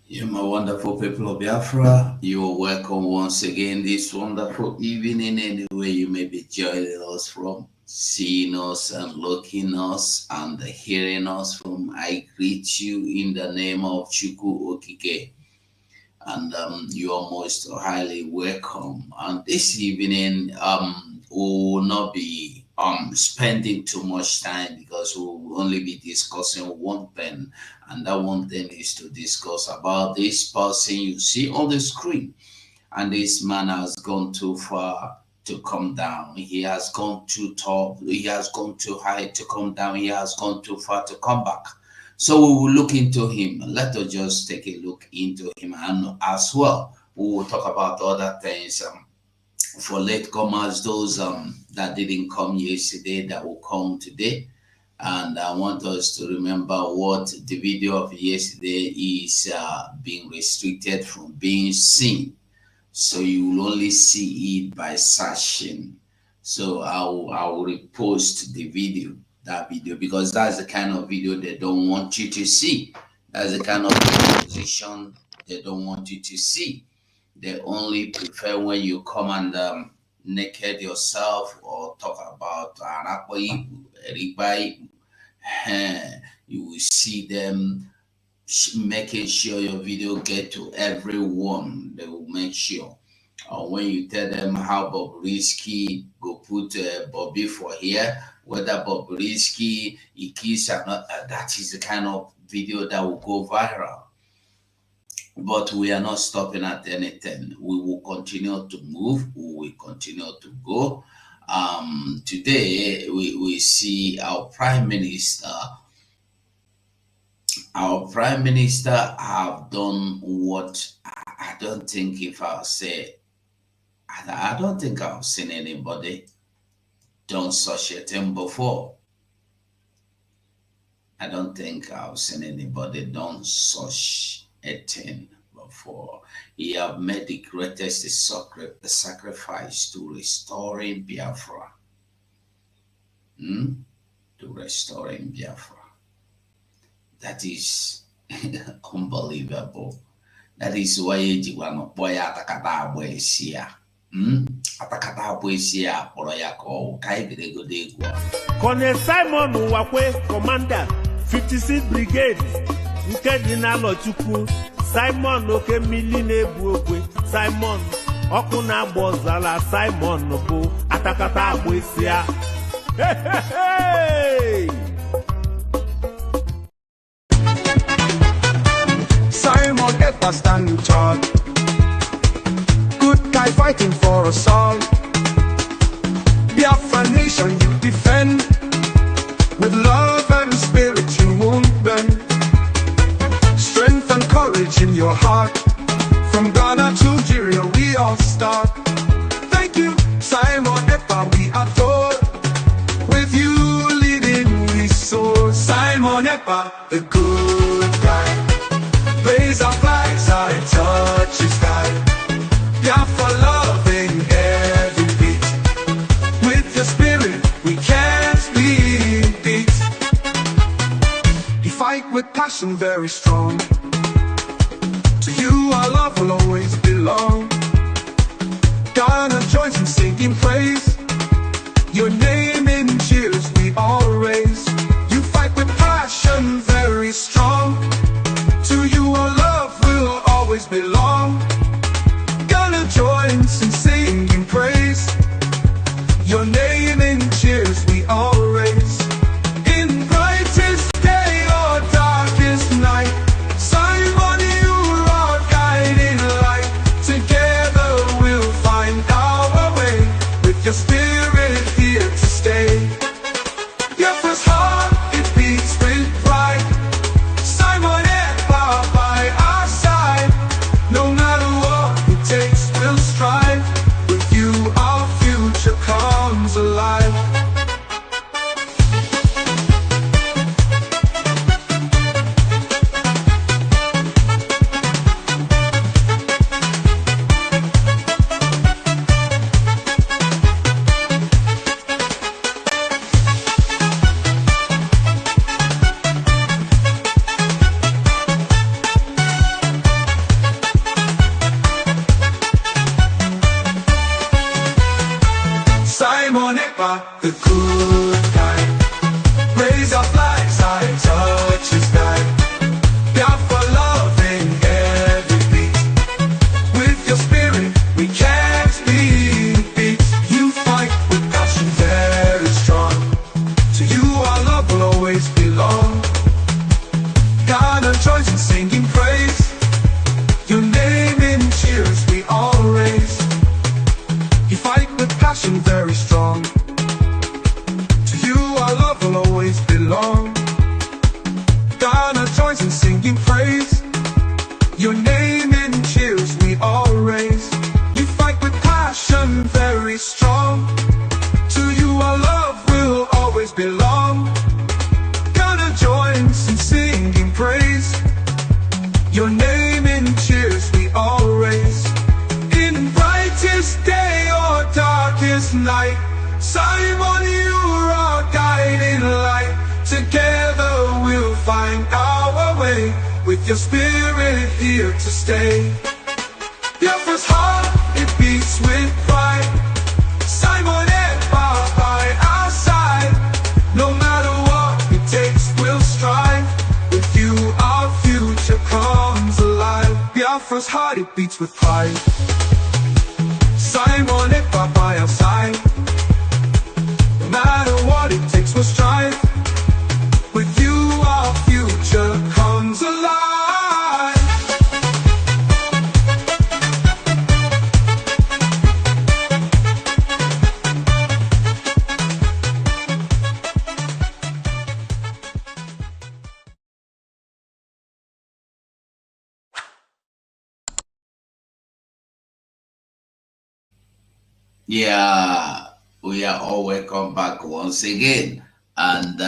You, my wonderful people of Biafra, you are welcome once again this wonderful evening, anywhere you may be joining us from, seeing us and looking us and hearing us from. I greet you in the name of Chuku Okike, and you are most highly welcome. And this evening, we will not be spending too much time because we will only be discussing one thing, and that one thing is to discuss about this person you see on the screen. And this man has gone too far to come down. He has gone too top. He has gone too high to come down. He has gone too far to come back. So we will look into him. Let us just take a look into him, and as well, we will talk about other things. For latecomers, those that didn't come yesterday, that will come today. And I want us to remember what the video of yesterday is being restricted from being seen. So you will only see it by searching. So I will repost the video, that video, because that's the kind of video they don't want you to see. That's the kind of position they don't want you to see. They only prefer when you come and naked yourself or talk about you will see them making sure your video get to everyone. They will make sure. When you tell them how Bobrisky go put Bobby for here, whether Bobrisky, Ikis or not, that is the kind of video that will go viral. But we are not stopping at anything. We will continue to move. We will continue to go. Today, we see our Prime Minister. Our Prime Minister have done what I don't think if I'll say, I don't think I've seen anybody done such a thing before. I don't think I've seen anybody done such a thing before. He have made the greatest sacrifice to restoring Biafra. To restoring Biafra. That is unbelievable. That is why Jiwano boy atakata boesia. Atakata boesia poroyako kaigregodegwa. Colonel Simon Wakwe, Commander, 56 Brigade, Nkedina Lochukwu, Simon Oke Miline Buokwe, Simon Okuna Bozala, Simon Bo, Atakata Boesia. Hey! Simon Ekpa stand in charge. Good guy fighting for us all. Biafra nation you defend. With love and spirit you won't bend. Strength and courage in your heart. From Ghana to Nigeria we all start. Thank you Simon Ekpa, we adore. With you leading we soar. Simon Ekpa, the good guy. Raise our flags, our touch the sky. Biafra loving every beat. With your spirit, we can't be beat. You fight with passion very strong. To you our love will always belong. Ghana joins in singing praise. Your name in cheers we all raise. You fight with passion very strong. To you our love will always belong. Ghana joins in singing praise. Your name in cheers we all raise. In brightest day or darkest night, Simon you are guiding light. Together we'll find our way. With your spirit here to stay. Your first heart the good fight. Raise our flags high, touch the sky. Biafra love in every beat. With your spirit, we can't be beat. You fight with passion very strong. To you our love will always belong. Ghana joins in singing praise. Your name in cheers we all raise. You fight with passion very strong. To you our love will always belong. Ghana joins in singing praise. Your name in cheers we all raise. You fight with passion very strong. To you our love will always belong. Ghana joins in singing praise. Your name in cheers we all raise. In brightest day or darkest night, Simon, you're our guiding light. Together we'll find our way. With your spirit here to stay. Biafra's heart, it beats with pride. Simon, Ekpa by our side. No matter what it takes, we'll strive. With you our future comes alive. Biafra's heart, it beats with pride. Simon, Ekpa by our side. No matter what it takes, we'll strive. With you our future comes alive. Yeah, we are all welcome back once again. And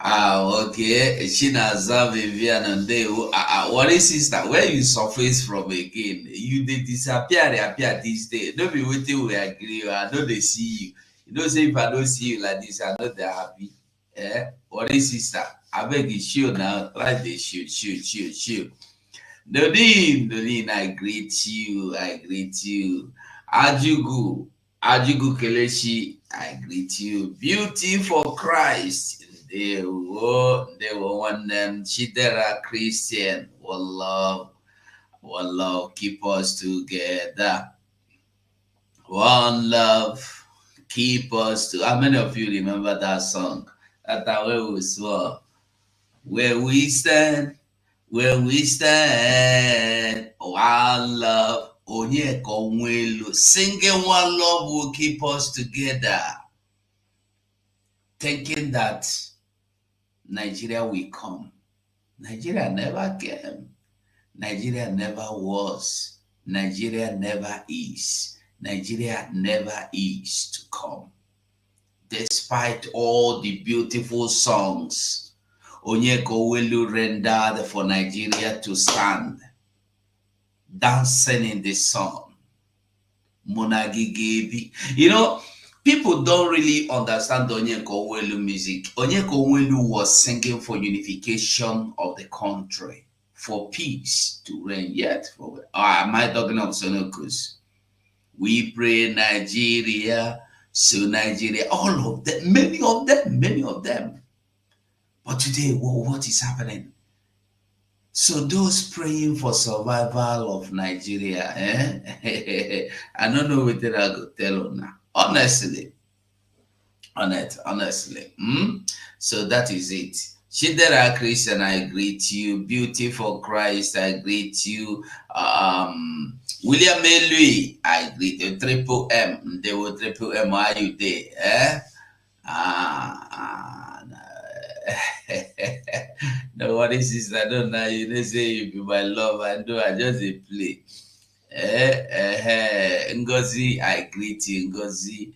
okay, Chinaza Vivian and Deo. What is sister? Where you surface from again? You they disappear, they appear this day. Don't be waiting, we agree. I know they see you. You know, say if I don't see you like this, I know they're happy. Eh? What is sister? I beg you, shoot now. Right, they shoot. Nodin, I greet you. Ajugu Kelechi, I greet you. Beauty for Christ. They were one them. Chidera Christian. One love, keep us together. One love, keep us to. How many of you remember that song? That's where we saw. Where we stand, one love, singing one love will keep us together. Thinking that Nigeria will come. Nigeria never came. Nigeria never was. Nigeria never is. Nigeria never is to come. Despite all the beautiful songs Onyekowelu rendered for Nigeria to stand, dancing in the sun. Monagigebi. You know, people don't really understand Onyekowelu music. Onyekowelu was singing for unification of the country, for peace to reign. Yet, am I talking of Sonokus? We pray Nigeria, so Nigeria, all of them, many of them. But today, what is happening? So those praying for survival of Nigeria, I don't know what I could tell you now. Honestly. So that is it. Chidera Christian, I greet you. Beauty for Christ, I greet you. William Elui, I greet you. Triple M, they were Triple M. Are you there? No, what is this? I don't know. You don't say you be my love. I know. I just a play. Ngozi, I greet you. Ngozi.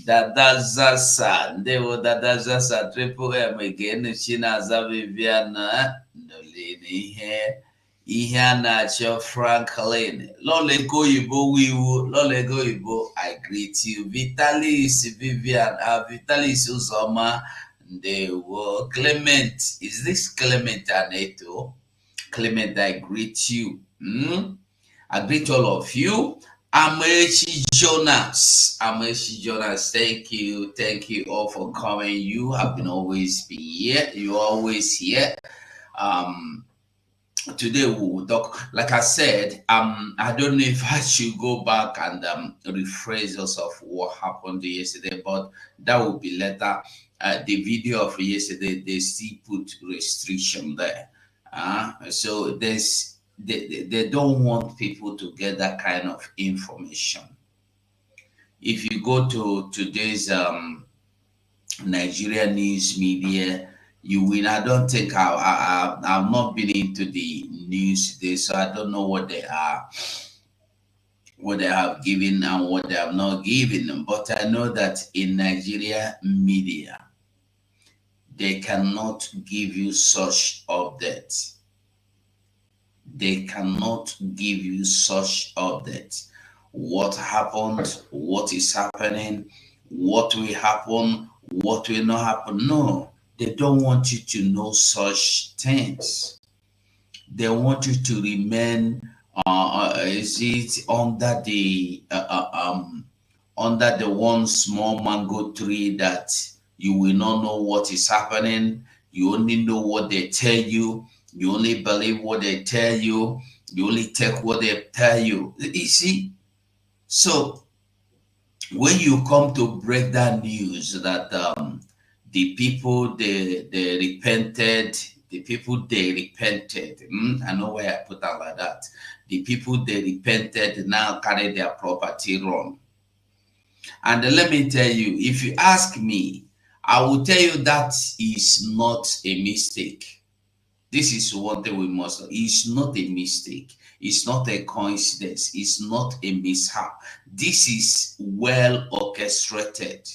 Dada Zasa. They were Dada Zasa. Triple M again. Chinaza Viviana. Nolini here. Ihana Cho Franklin. Lolego Ibo Wiwu. Lolego Ibo. I greet you. Vitalis Vivian. Vitalis Uzoma. They were Clement. Is this Clement Aneto? Clement, I greet you. I greet all of you. Amechi Jonas. Amechi Jonas, thank you all for coming. You have been always been here. You're always here. Um, Today we will talk. Like I said, I don't know if I should go back and rephrase us of what happened yesterday, but that will be later. The video of yesterday, they still put restriction there. So they don't want people to get that kind of information. If you go to today's Nigerian news media, you will. I don't think I've not been into the news today, so I don't know what they have given and what they have not given. But I know that in Nigeria media, they cannot give you such updates. They cannot give you such updates. What happened, what is happening, what will happen, what will not happen. No, they don't want you to know such things. They want you to remain is it under the one small mango tree that you will not know what is happening. You only know what they tell you. You only believe what they tell you. You only take what they tell you. You see? So when you come to break that news that the people they repented, the people they repented. I know why I put that like that. The people they repented now carry their property run. And let me tell you, if you ask me, I will tell you that is not a mistake. This is one thing we must know. It's not a mistake. It's not a coincidence. It's not a mishap. This is well orchestrated,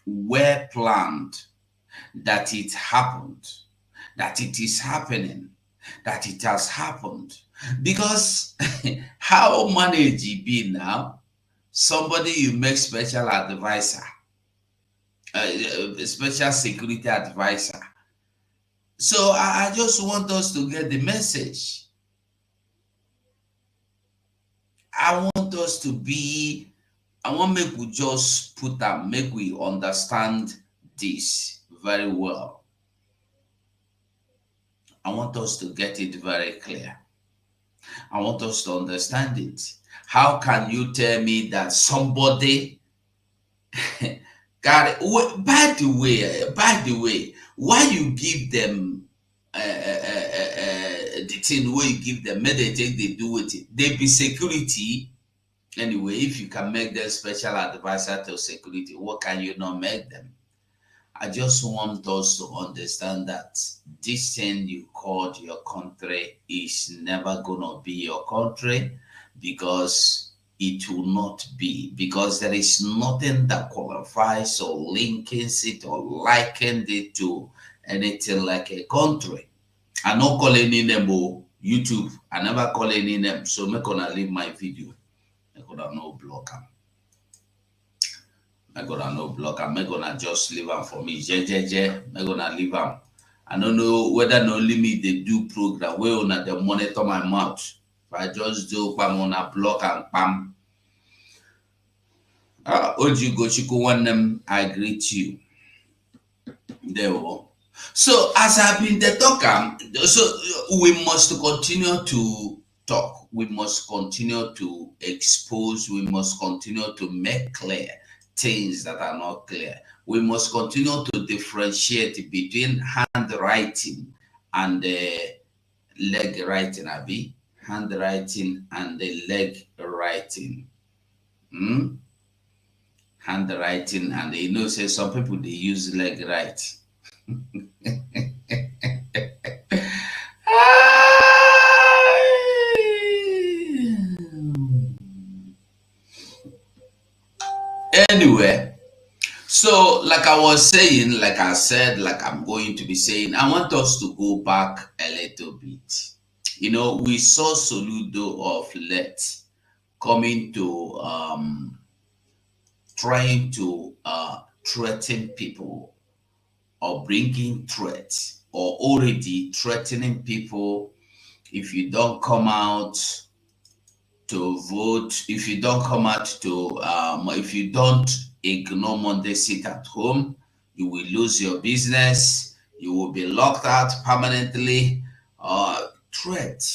well planned, that it happened, that it is happening, that it has happened. Because how manage it be now? Somebody you make special advisor, special security advisor. So I just want us to get the message. I want us to be, I want make we just put that, make we understand this very well. I want us to get it very clear. I want us to understand it. How can you tell me that somebody got it? By the way, why you give them the thing where you give them, may they take, they do with it. They be security. Anyway, if you can make them special advisor to security, what can you not make them? I just want us to understand that this thing you called your country is never gonna be your country, because it will not be, because there is nothing that qualifies or links it or likens it to anything like a country. I not call any name YouTube. I never call any name. So I'm gonna leave my video. I'm gonna no block them. I'm gonna no block them. I'm gonna just leave them for me. I'm gonna leave them. I don't know whether no limit they do program where on they monitor my mouth. If I just do I'm on a block and pam. Oji Gochiku one them, I greet you. There we go. So as I've been the talker, so we must continue to talk. We must continue to expose. We must continue to make clear things that are not clear. We must continue to differentiate between handwriting and leg writing, Abi. Handwriting and the leg writing. Handwriting, and say some people they use leg right. Anyway, so like I was saying, like I said, like I'm going to be saying, I want us to go back a little bit. We saw Soludo of late coming to trying to threaten people, or bringing threats, or already threatening people. If you don't come out, to vote, if you don't come out to, if you don't ignore Monday sit at home, you will lose your business. You will be locked out permanently. Threat.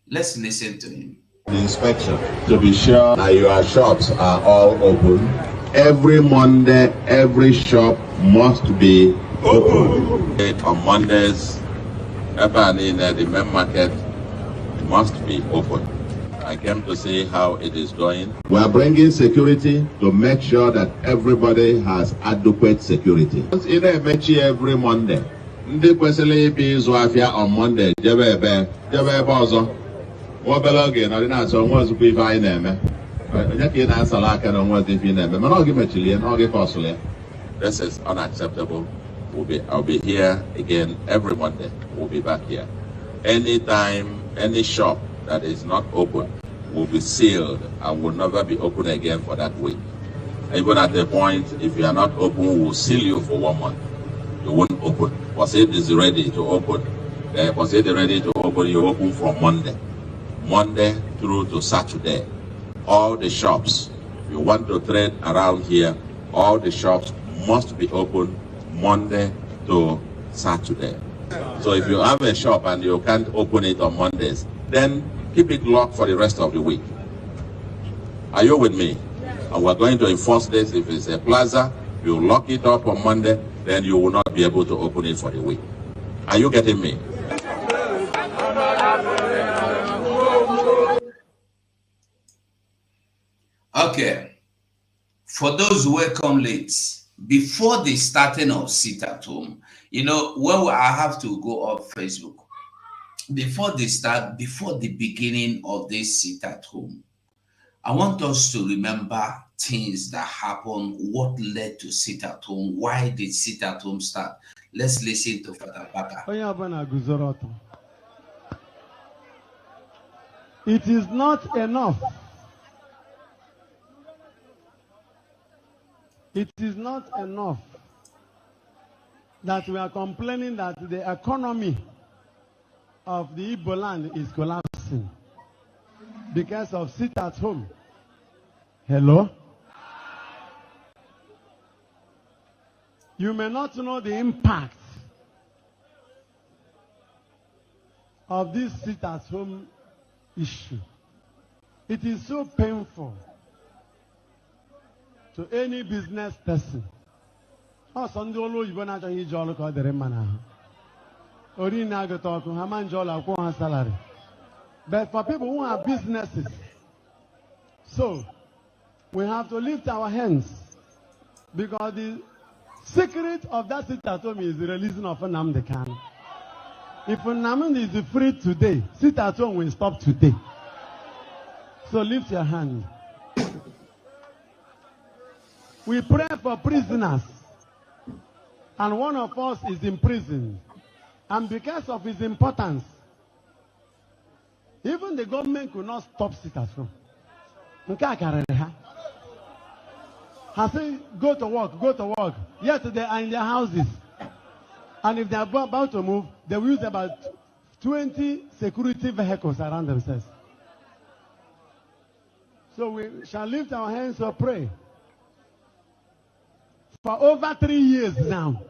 Let's listen to him. The inspection to be sure that your shops are all open. Every Monday, every shop must be open. On Mondays, Ekpa in the main market must be open. I came to see how it is going. We are bringing security to make sure that everybody has adequate security. In every Monday, ndị kwesịrị ibe ịzụ afịa on Monday jebe ebe ọzọ obere oge na ọdịna-asọ onwe ozukwu ife anyị na-eme onye ka ị na-asala aka na onwe ife ị na-eme mana ọ gị mechiri ya na ọ gị kọsụrụ ya. This is unacceptable. I'll be here again every Monday. We'll be back here. Anytime, any shop that is not open will be sealed and will never be open again for that week. Even at the point, if you are not open, we'll seal you for 1 month. You won't open. Was it is ready to open? Was it ready to open? You open from Monday through to Saturday. All the shops, if you want to trade around here, all the shops must be open Monday to Saturday. So if you have a shop and you can't open it on Mondays, then keep it locked for the rest of the week. Are you with me? And we're going to enforce this. If it's a plaza, you lock it up on Monday, then you will not be able to open it for the week. Are you getting me? Okay. For those who come late, before the starting of sit at home, I have to go off Facebook. Before the beginning of this sit at home, I want us to remember things that happened, what led to sit at home, why did sit at home start. Let's listen to Father Baka. It is not enough. It is not enough that we are complaining that the economy of the Igbo land is collapsing because of sit at home. Hello? You may not know the impact of this sit at home issue. It is so painful to any business person. But for people who have businesses, so we have to lift our hands because the secret of that sit at home is the releasing of Nnamdi Kanu. If Nnamdi is free today, sit at home will stop today. So lift your hand. We pray for prisoners, and one of us is in prison. And because of his importance, even the government could not stop sit at home. I say, go to work. Yet they are in their houses. And if they are about to move, they will use about 20 security vehicles around themselves. So we shall lift our hands to pray. For over 3 years now,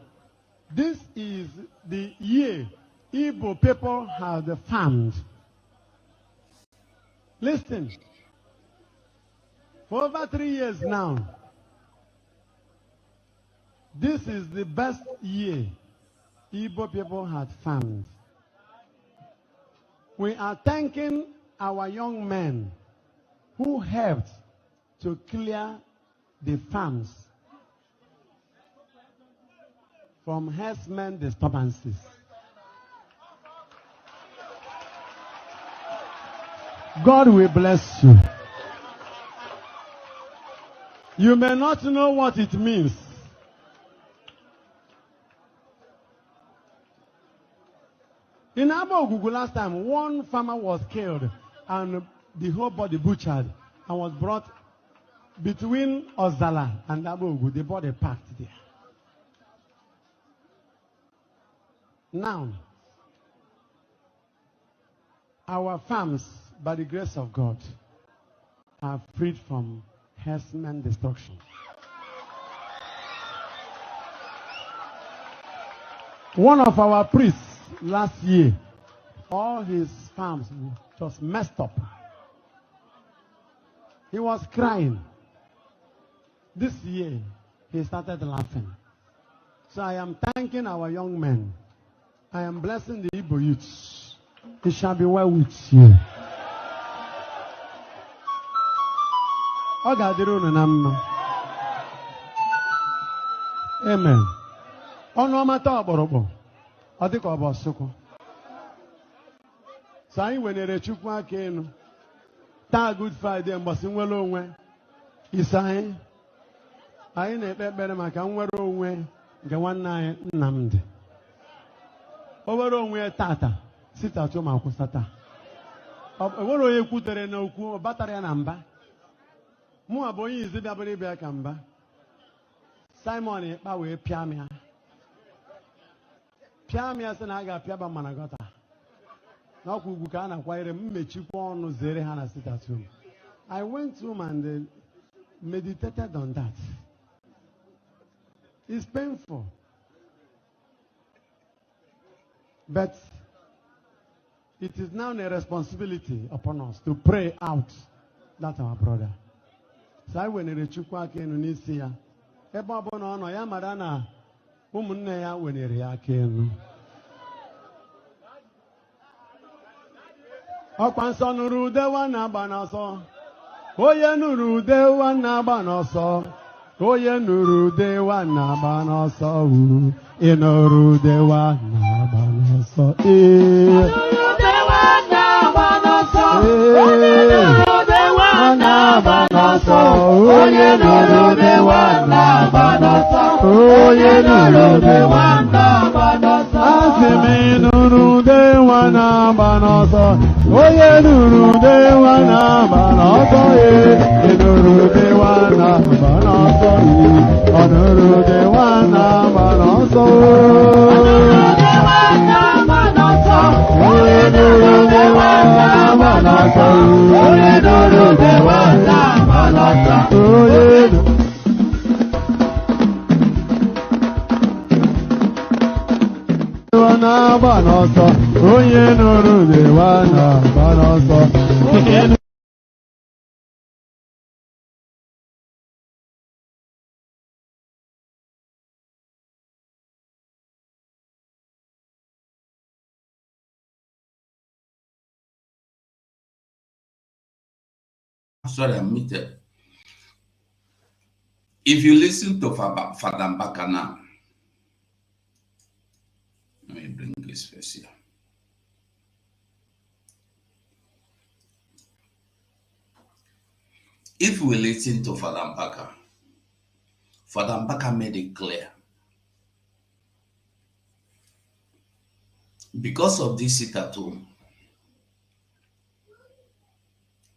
this is the year Igbo people have farmed. Listen. For over 3 years now, this is the best year Igbo people had farmed. We are thanking our young men who helped to clear the farms from herdsmen disturbances. God will bless you. You may not know what it means. In Abogugu last time, one farmer was killed and the whole body butchered and was brought between Ozala and Abogugu. The body packed there. Now, Our farms, by the grace of God, are freed from herdsmen destruction. One of our priests last year, all his farms were just messed up. He was crying. This year, he started laughing. So I am thanking our young men. I am blessing the Igbo youths. It shall be well with you. Amen. So anyị wenere Chukwu aka enu. Taa Good Friday mbọsị nwere onwe. Ise anyị na-ekpe ekpere maka nwere onwe nke nwanne anyị Nnamdi. O nwere onwe tata sitatu ma kwụsata. O nwere onye kwutere na okwu ọ batara ya na mba. Mụ abụ onye izi bịabụrụ ịbịa ka mba. Simon Ekpa wee pịa m ya. Pịa m ya sị na a ga-apịaba mana gọta. N'ọkwa ugwu ka a na-akwanyere m mmechikwa ọnụ zere ha na sitatu. I went home and meditated on that. It's painful. But it is now a responsibility upon us to pray out that our brother. So I wenere Chukwu aka enu n'isi ya. Ebe ọ bụ na ọ nọ ya mara na ụmụnne ya wenere ya aka enu. Ọkwa nsọ nụrụ udewa na-agba n'ọsọ. Onye nụrụ udewa na-agba n'ọsọ. Onye nụrụ udewa na-agba n'ọsọ. Ị nụrụ udewa na-agba n'ọsọ. Udewa na-agba n'ọsọ. Onye nụrụ udewa na-agba n'ọsọ. Onye nụrụ udewa na-agba n'ọsọ. Onye nụrụ udewa na-agba n'ọsọ. Asị m ị nụrụ udewa na-agba n'ọsọ. Onye nụrụ udewa na-agba n'ọsọ. Ị nụrụ udewa na-agba n'ọsọ. Ọ nụrụ udewa na-agba n'ọsọ. Onye nụrụ udewa na-agba n'ọsọ. Onye nụrụ udewa na-agba n'ọsọ. Na-agba n'ọsọ. Onye nụrụ udewa na-agba n'ọsọ. Sorry, I'm muted. If you listen to Father Mbaka now, let me bring this face here. If we listen to Father Mbaka made it clear. Because of this sit at home,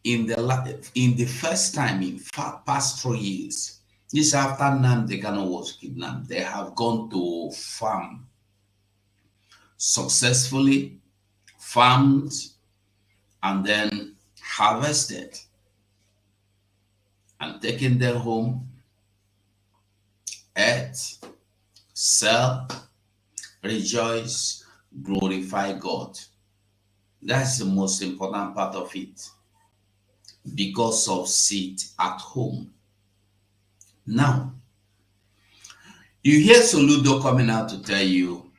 in the first time in past 3 years, this after Nnamdi Kanu was kidnapped, they have gone to farm successfully, farmed, and then harvested and taken them home, ate, sell, rejoice, glorify God. That's the most important part of it. Because of sit at home. Now, you hear Soludo coming out to tell you,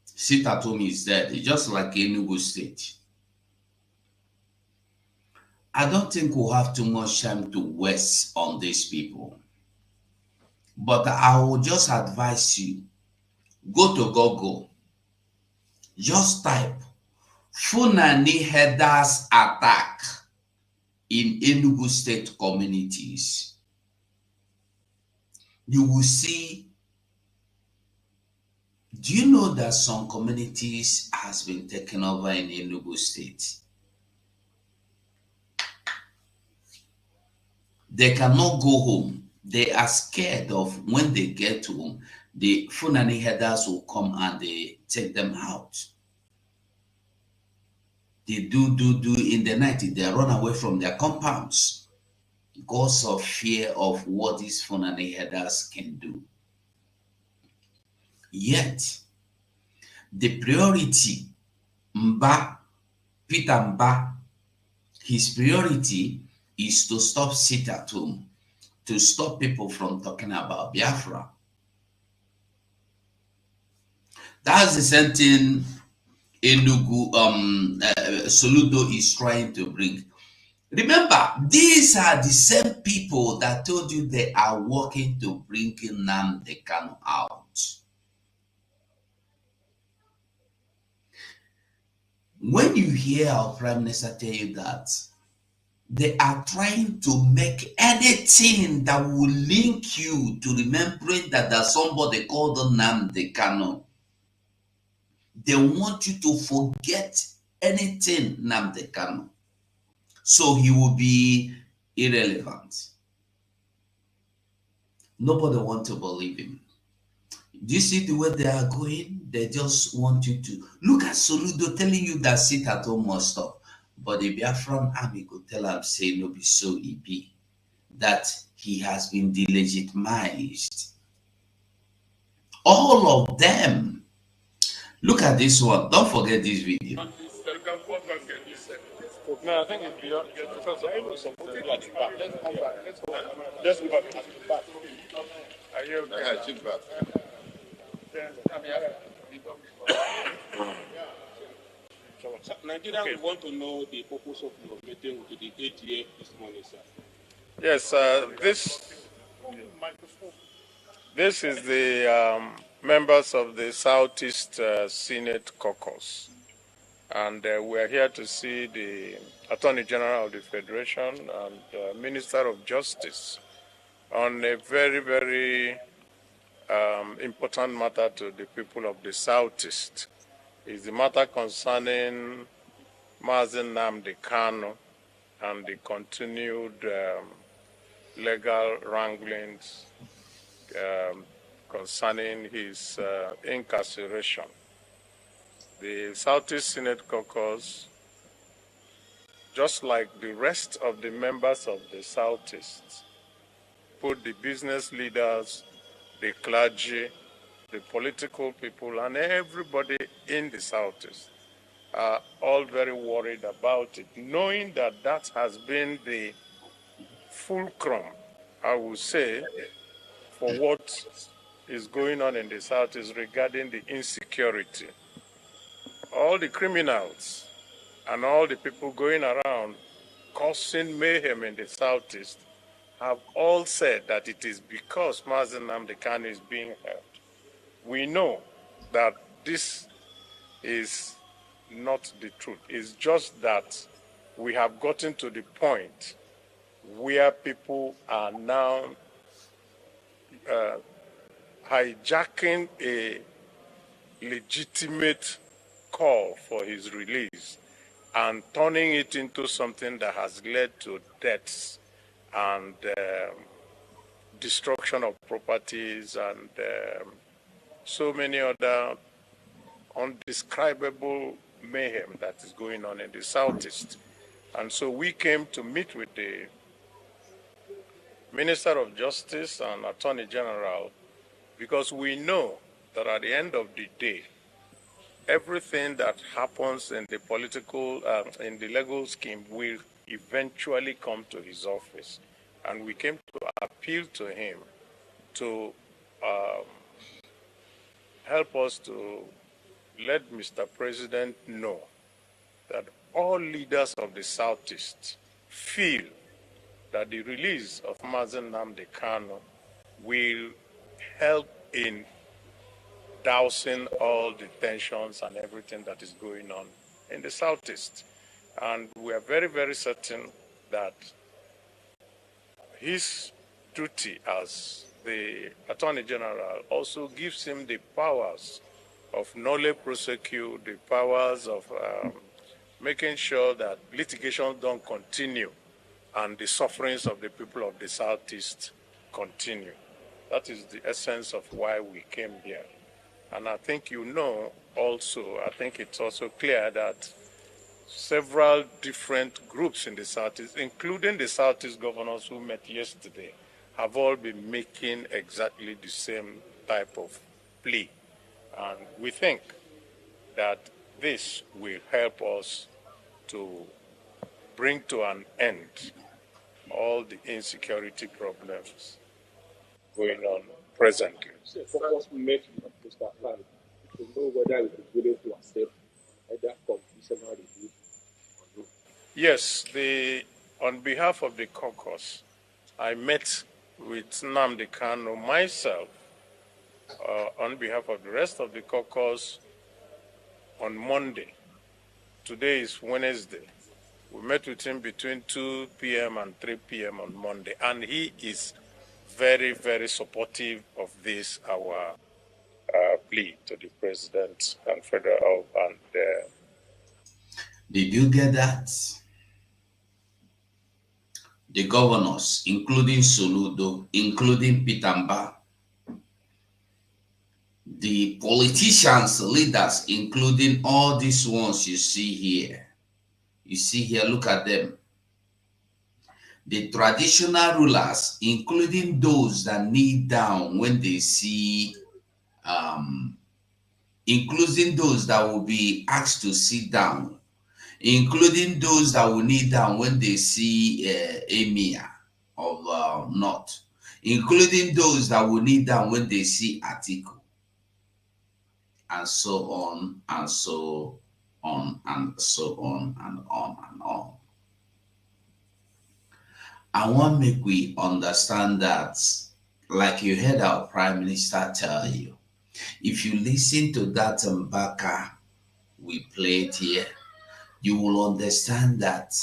sit at home is dead. It's just like Enugu State. I don't think we'll have too much time to waste on these people. But I will just advise you, go to Google, just type Funani Headers Attack in Enugu State communities. You will see, do you know that some communities has been taken over in Enugu State? They cannot go home. They are scared of when they get home, the Funani headers will come and they take them out. They do in the night. They run away from their compounds because of fear of what these Fulani herders can do. Yet, the priority, Peter Mba, his priority is to stop sit at home, to stop people from talking about Biafra. That's the same thing Enugu Soludo is trying to bring. Remember, these are the same people that told you they are working to bring Nnamdi Kanu out. When you hear our Prime Minister tell you that, they are trying to make anything that will link you to remembering that there's somebody called Nnamdi Kanu. They want you to forget anything Nnamdi Kanu, so he will be irrelevant. Nobody wants to believe him. Do you see the way they are going? They just want you to look at Soludo telling you that sit at home must stop. But the Biafran army could tell him, say, no, be so it be, that he has been delegitimized. All of them. Look at this one. Don't forget this video. No, I think it's beyond. Let's come back. Let's go back. Are you okay? Nigerians want to know the purpose of your meeting with the ATA this morning, sir. Yes, this is the members of the Southeast Senate caucus. And we are here to see the Attorney General of the Federation and Minister of Justice on a very, very important matter to the people of the Southeast. It's the matter concerning Mazen Nnamdi Kanu and the continued legal wranglings concerning his incarceration. The Southeast Senate caucus, just like the rest of the members of the Southeast, put the business leaders, the clergy, the political people, and everybody in the Southeast are all very worried about it, knowing that that has been the fulcrum, I would say, for what is going on in the Southeast regarding the insecurity. All the criminals and all the people going around causing mayhem in the Southeast have all said that it is because Mazen Nnamdi Kanu is being held. We know that this is not the truth. It's just that we have gotten to the point where people are now hijacking a legitimate call for his release and turning it into something that has led to deaths and destruction of properties and so many other undescribable mayhem that is going on in the Southeast. And so we came to meet with the Minister of Justice and Attorney General because we know that at the end of the day, everything that happens in the political, in the legal scheme will eventually come to his office. And we came to appeal to him to help us to let Mr. President know that all leaders of the Southeast feel that the release of Mazen Nnamdi Kanu will help in dousing all the tensions and everything that is going on in the Southeast. And we are very, very certain that his duty as the Attorney General also gives him the powers of nolle prosequi, the powers of making sure that litigation don't continue and the sufferings of the people of the Southeast continue. That is the essence of why we came here. And I think you know also, I think it's also clear that several different groups in the Southeast, including the Southeast governors who met yesterday, have all been making exactly the same type of plea. And we think that this will help us to bring to an end all the insecurity problems going on presently. So focus we make Mr. Khan to know whether it is willing to accept either conditional review or no. Yes, on behalf of the caucus, I met with Nnamdi Kanu myself on behalf of the rest of the caucus on Monday. Today is Wednesday. We met with him between 2 p.m. and 3 p.m. on Monday, and he is very, very supportive of this, our plea to the president and federal and Did you get that? The governors, including Soludo, including Pitamba, the politicians, leaders, including all these ones you see here. You see here, look at them. The traditional rulers, including those that kneel down when they see, including those that will be asked to sit down, including those that will kneel down when they see Emir of North, including those that will kneel down when they see Atiku, and so on, and so on, and so on, and on, and on. I want to make we understand that, like you heard our Prime Minister tell you, if you listen to that Mbaka we played here, you will understand that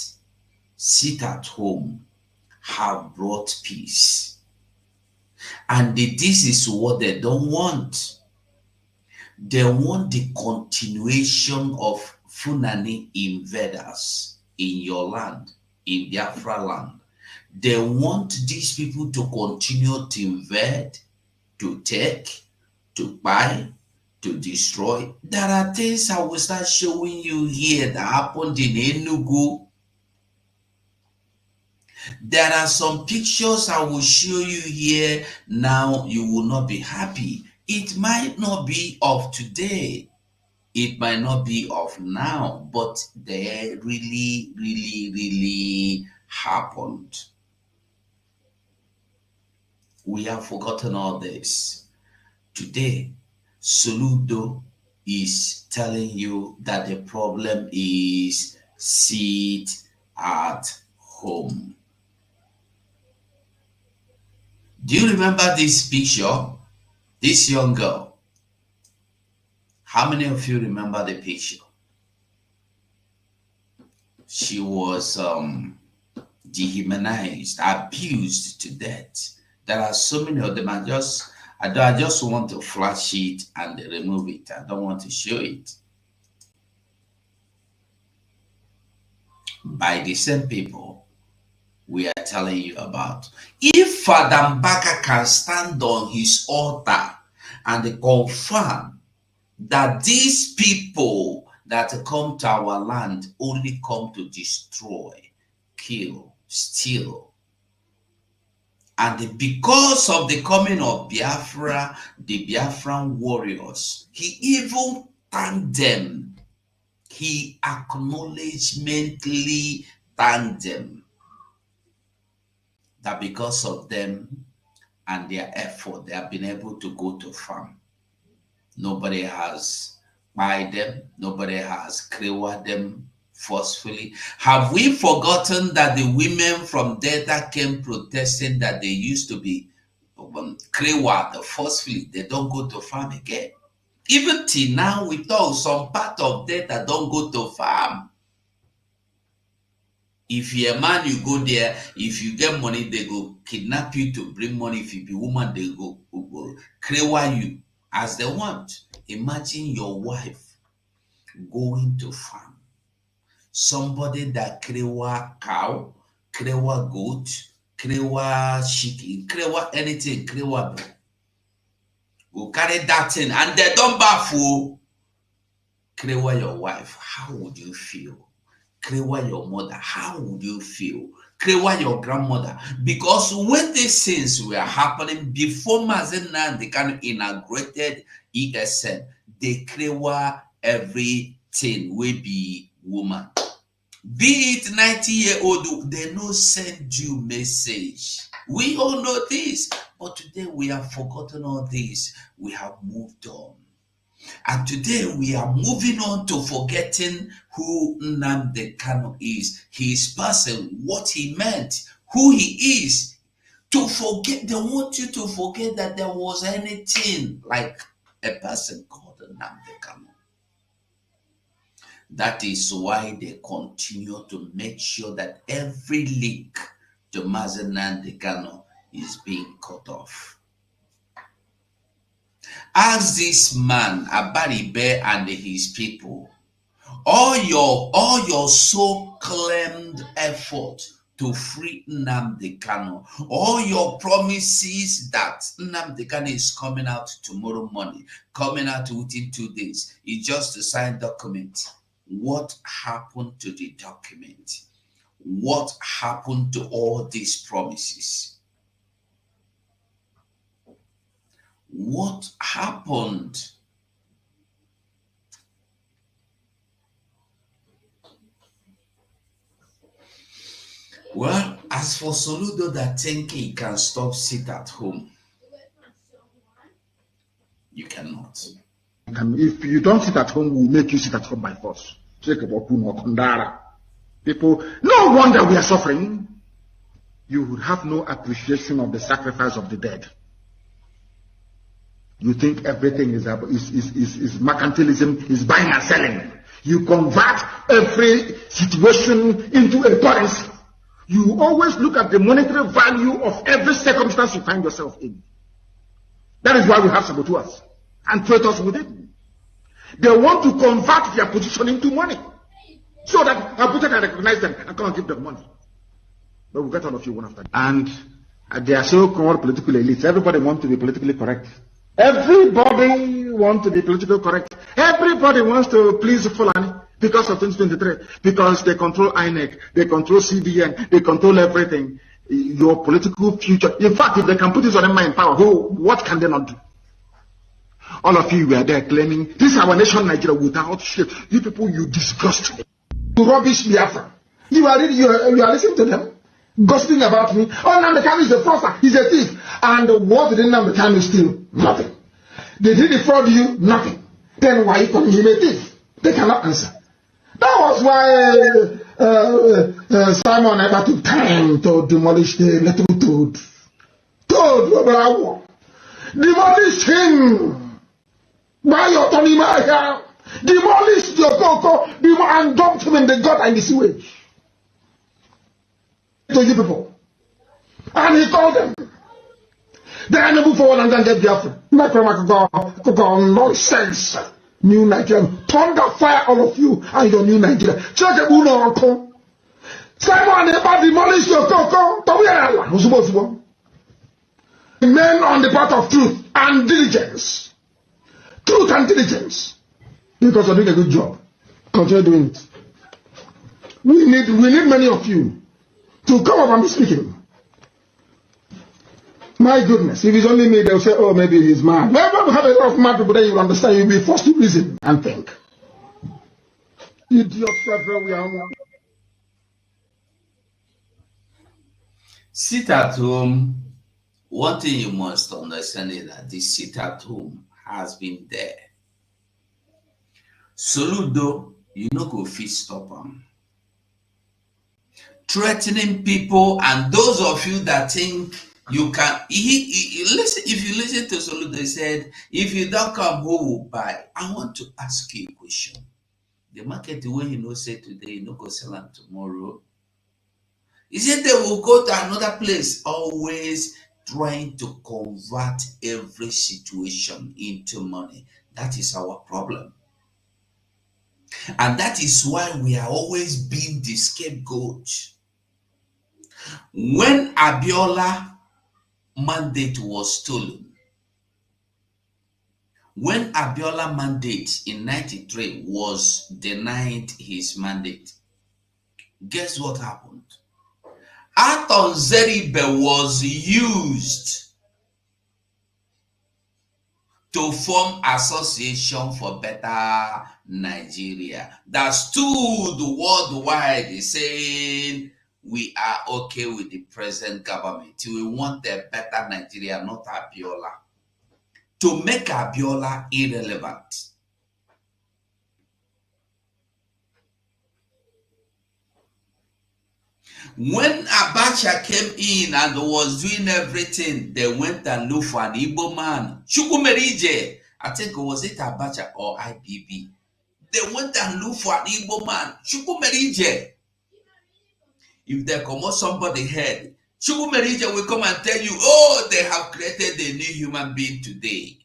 sit at home have brought peace. And this is what they don't want. They want the continuation of Fulani invaders in your land, in Biafra land. They want these people to continue to invade, to take, to buy, to destroy. There are things I will start showing you here that happened in Enugu. There are some pictures I will show you here. Now you will not be happy. It might not be of today. It might not be of now, but they really, really, really happened. We have forgotten all this. Today, Soludo is telling you that the problem is sit at home. Do you remember this picture? This young girl. How many of you remember the picture? She was dehumanized, abused to death. There are so many of them. I just want to flash it and remove it. I don't want to show it. By the same people we are telling you about. If Father Mbaka can stand on his altar and confirm that these people that come to our land only come to destroy, kill, steal, and because of the coming of Biafra, the Biafran warriors, he even thanked them. He acknowledgementally thanked them that because of them and their effort, they have been able to go to farm. Nobody has buy them. Nobody has created them forcefully. Have we forgotten that the women from Delta came protesting that they used to be created forcefully? They don't go to farm again. Even till now, we thought some part of Delta don't go to farm. If you're a man, you go there. If you get money, they go kidnap you to bring money. If you be a woman, they go create you as they want. Imagine your wife going to farm. Somebody that create cow, create goat, create chicken, create anything, create go carry that thing and they don't baffle. Create your wife. How would you feel? Krewa your mother, how would you feel? Krewa your grandmother. Because when these things were happening before Mazen Nnamdi Kanu inaugurated ESN, they krewa everything will be woman. Be it 90-year-old, they no send you message. We all know this, but today we have forgotten all this. We have moved on. And today we are moving on to forgetting who Nnamdi Kanu is, his person, what he meant, who he is. To forget, they want you to forget that there was anything like a person called Nnamdi Kanu. That is why they continue to make sure that every link to Mazen Nnamdi Kanu is being cut off. Ask this man, Abaribe, and his people, all your so-claimed effort to free Nnamdi Kanu, all your promises that Nnamdi Kanu is coming out tomorrow morning, coming out within 2 days, it's just a signed document. What happened to the document? What happened to all these promises? What happened? Well, as for Soludo that think he can stop sit at home, you cannot. If you don't sit at home, we'll make you sit at home by force. People, no wonder we are suffering. You would have no appreciation of the sacrifice of the dead. You think everything is mercantilism, is buying and selling. You convert every situation into a currency. You always look at the monetary value of every circumstance you find yourself in. That is why we have saboteurs and traitors within. They want to convert their position into money so that Abuja can recognize them and come and give them money. But we'll get all of you one after the other. And they are so-called political elites. Everybody wants to be politically correct. Everybody wants to be politically correct. Everybody wants to please Fulani because of 2023. Because they control INEC, they control CBN, they control everything. Your political future. In fact, if they can put this on them in power, what can they not do? All of you were there claiming, this is our nation, Nigeria, without shit. You people, you disgust me. You rubbish Biafra. You are listening to them, gossiping about me. Oh, Nnamdi Kanu is a fraudster, he's a thief. And what did Nnamdi Kanu steal? Nothing. Did he defraud you? Nothing. Then why you calling him a thief? They cannot answer. That was why Simon Ekpa took time to demolish the little toad. Demolish him! By your Tony Maya, demolish your Coco, and dump him in the gut and the sewage. To you people. And he called them. They are able forward and then get Biafra. Nonsense. New Nigeria. Thunder fire all of you and your new Nigeria. Check the Uno Uncle. Simon Ekpa demolish your Coco. Men on the path of truth and diligence. Truth and diligence. Because you're doing a good job. Continue doing it. We need many of you to come up and be speaking. My goodness, if it's only me, they'll say, oh, maybe he's mad. Whenever we have a lot of mad people, then you'll understand, you'll be forced to reason and think. Idiots everywhere. Sit at home. One thing you must understand is that the sit at home has been there. Soludo, you know, go fit stop him. Threatening people, and those of you that think you can, listen. If you listen to Soludo, he said, if you don't come, who will buy? I want to ask you a question. The market, the way you say today, you go sell them tomorrow. Is it they will go to another place, always trying to convert every situation into money? That is our problem. And that is why we are always being the scapegoat. When Abiola mandate was stolen, when Abiola mandate in 93 was denied his mandate, Guess what happened? Aton Zeribe was used to form Association for Better Nigeria that stood worldwide saying we are okay with the present government. We want a better Nigeria, not Abiola. To make Abiola irrelevant. When Abacha came in and was doing everything, they went and looked for an Igbo man. Chukwumerije, I think was it Abacha or IBB? They went and looked for an Igbo man. Chukwumerije. If they come out somebody head, Chukwumerije will come and tell you, oh, they have created a new human being today.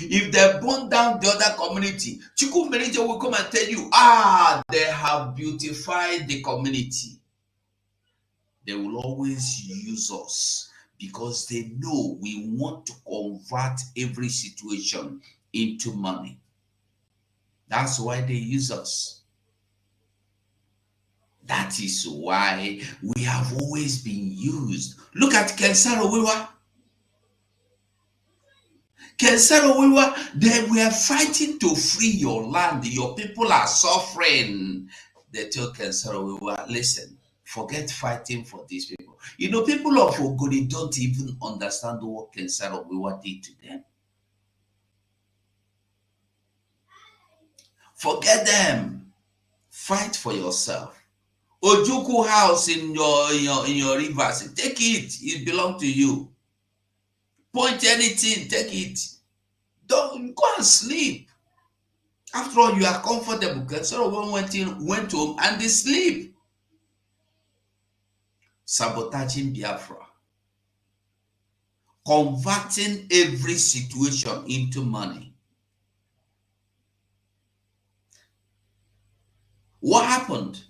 If they burn down the other community, Chukwumerije will come and tell you, they have beautified the community. They will always use us because they know we want to convert every situation into money. That's why they use us. That is why we have always been used. Look at Kensaro Wiwa. Kensaro Wiwa, they were fighting to free your land. Your people are suffering. They told Kensaro Wiwa, listen, forget fighting for these people. You know, people of Ogoni don't even understand what Kensaro Wiwa did to them. Forget them. Fight for yourself. Ojuku house in your rivers, take it. It belongs to you. Point anything, take it. Don't go and sleep. After all, you are comfortable. Kensaro went home and they sleep. Sabotaging Biafra. Converting every situation into money. What happened?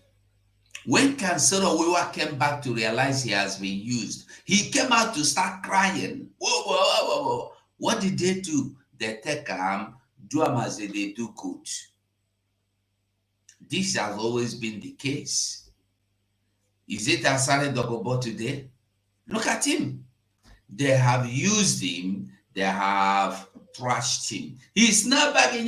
When Kansero Wiwa came back to realize he has been used, he came out to start crying. Whoa. What did they do? They take do them as they do good. This has always been the case. Is it Asare Dogobo today? Look at him. They have used him. They have trashed him. He's not back in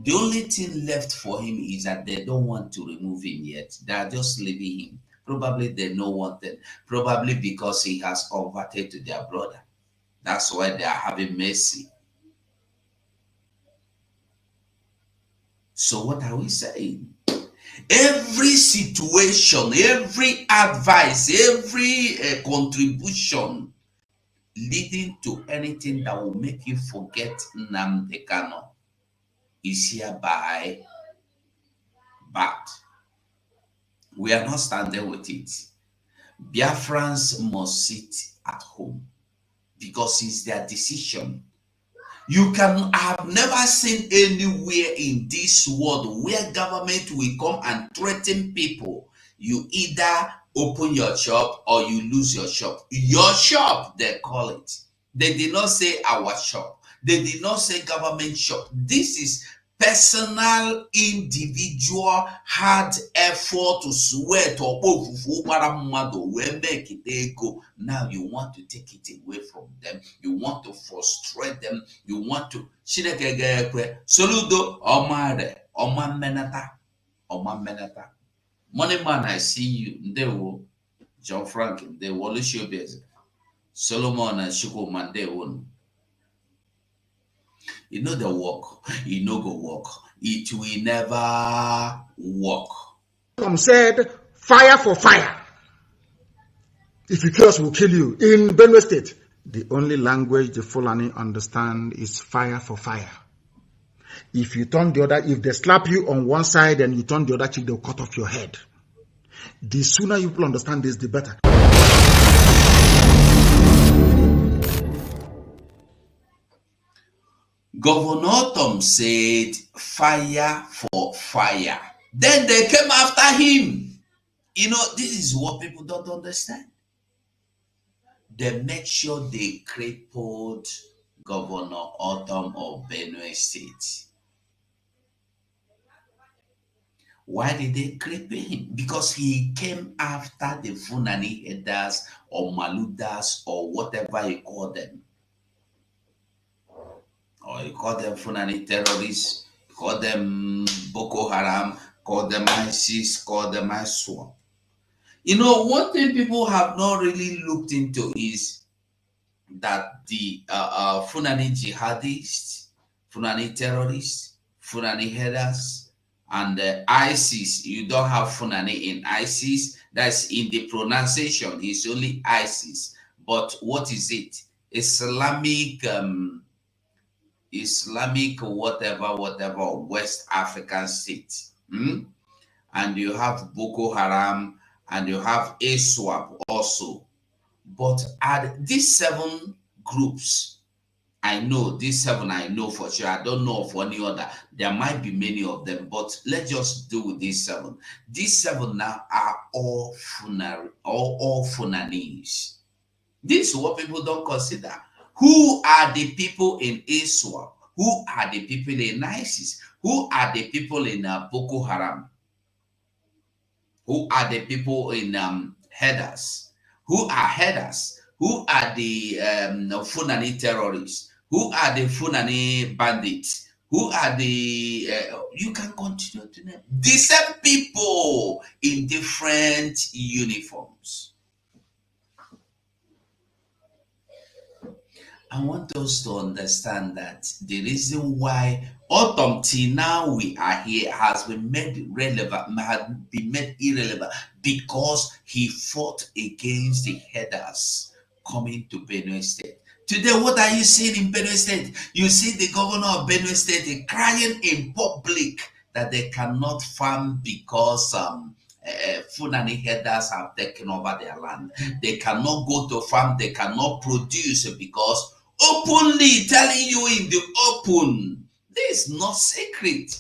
The only thing left for him is that they don't want to remove him yet. They are just leaving him. Probably they know one thing. Probably because he has converted to their brother. That's why they are having mercy. So what are we saying? Every situation, every advice, every contribution leading to anything that will make you forget Nnamdi Kanu is hereby bad. We are not standing with it. Biafrans must sit at home because it's their decision. You can have never seen anywhere in this world where government will come and threaten people. You either open your shop or you lose your shop. Your shop, they call it. They did not say our shop. They did not say government shop. This is personal, individual, hard effort to sweat or make it go. Now you want to take it away from them. You want to frustrate them. You want to Soludo Oma Menata. Money man, I see you. They will John Franklin, they will show busy. Solomon and Shukoman, they won't. You know the work, you know go work. It will never work. Some said, fire for fire. If you kill us, we'll kill you. In Benue State, the only language the Fulani understand is fire for fire. If you turn the other, if they slap you on one side and you turn the other cheek, they'll cut off your head. The sooner you people understand this, the better. Governor Tom said, fire for fire. Then they came after him. You know, this is what people don't understand. They make sure they crippled Governor Autumn of Benue State. Why did they creep him? Because he came after the Funani headers or Maludas or whatever you call them. Or you call them Funani terrorists, you call them Boko Haram, call them ISIS, call them ISWAP. You know, one thing people have not really looked into is that the Funani jihadists, Funani terrorists, Funani headers, and ISIS, you don't have Funani in ISIS. That's in the pronunciation. It's only ISIS. But what is it? Islamic whatever West African state. And you have Boko Haram and you have ISWAP also. But at these 7 groups, I know these 7, I know for sure. I don't know of any other. There might be many of them, but let's just do with these 7. These 7 now are all Funanis. This is what people don't consider. Who are the people in ISWAP? Who are the people in ISIS? Who are the people in Boko Haram? Who are the people in headers? Who are headers? Who are the Funani terrorists? Who are the Funani bandits? Who are the, you can continue to name, the same people in different uniforms. I want us to understand that the reason why autumn till now we are here has been made relevant, has been made irrelevant because he fought against the headers coming to Benue State. Today, what are you seeing in Benue State? You see the governor of Benue State crying in public that they cannot farm because Funani headers have taken over their land. They cannot go to farm, they cannot produce because openly telling you in the open, this is not secret.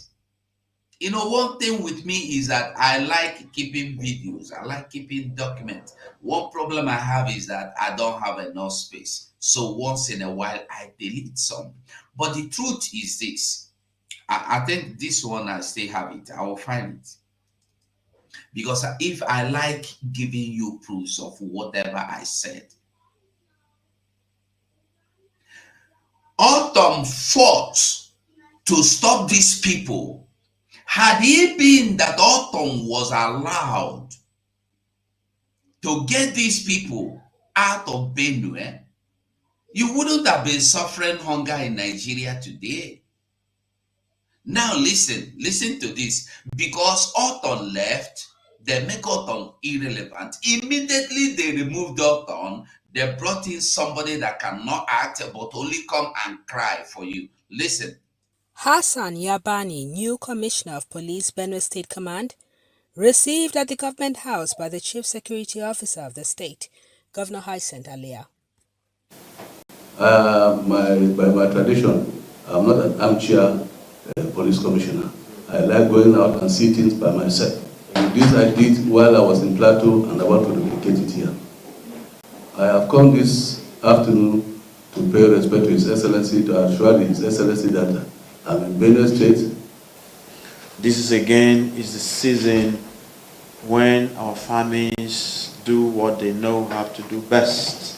You know, one thing with me is that I like keeping videos. I like keeping documents. One problem I have is that I don't have enough space. So once in a while, I delete some. But the truth is this. I think this one, I still have it. I will find it. Because if I like giving you proofs of whatever I said, Autumn fought to stop these people. Had it been that Autumn was allowed to get these people out of Benue, you wouldn't have been suffering hunger in Nigeria today. Now listen to this. Because Autumn left, they make Autumn irrelevant. Immediately they removed Autumn. They brought in somebody that cannot act but only come and cry for you. Listen. Hassan Yabani, new Commissioner of Police, Benue State Command, received at the Government House by the Chief Security Officer of the state, Governor Hyacinth Alia. By my tradition, I'm not an armchair police commissioner. I like going out and see things by myself. And this I did while I was in Plateau and I want to replicate it here. I have come this afternoon to pay respect to His Excellency, to assure His Excellency that I'm in Benue State. This is again the season when our families do what they know how to do best.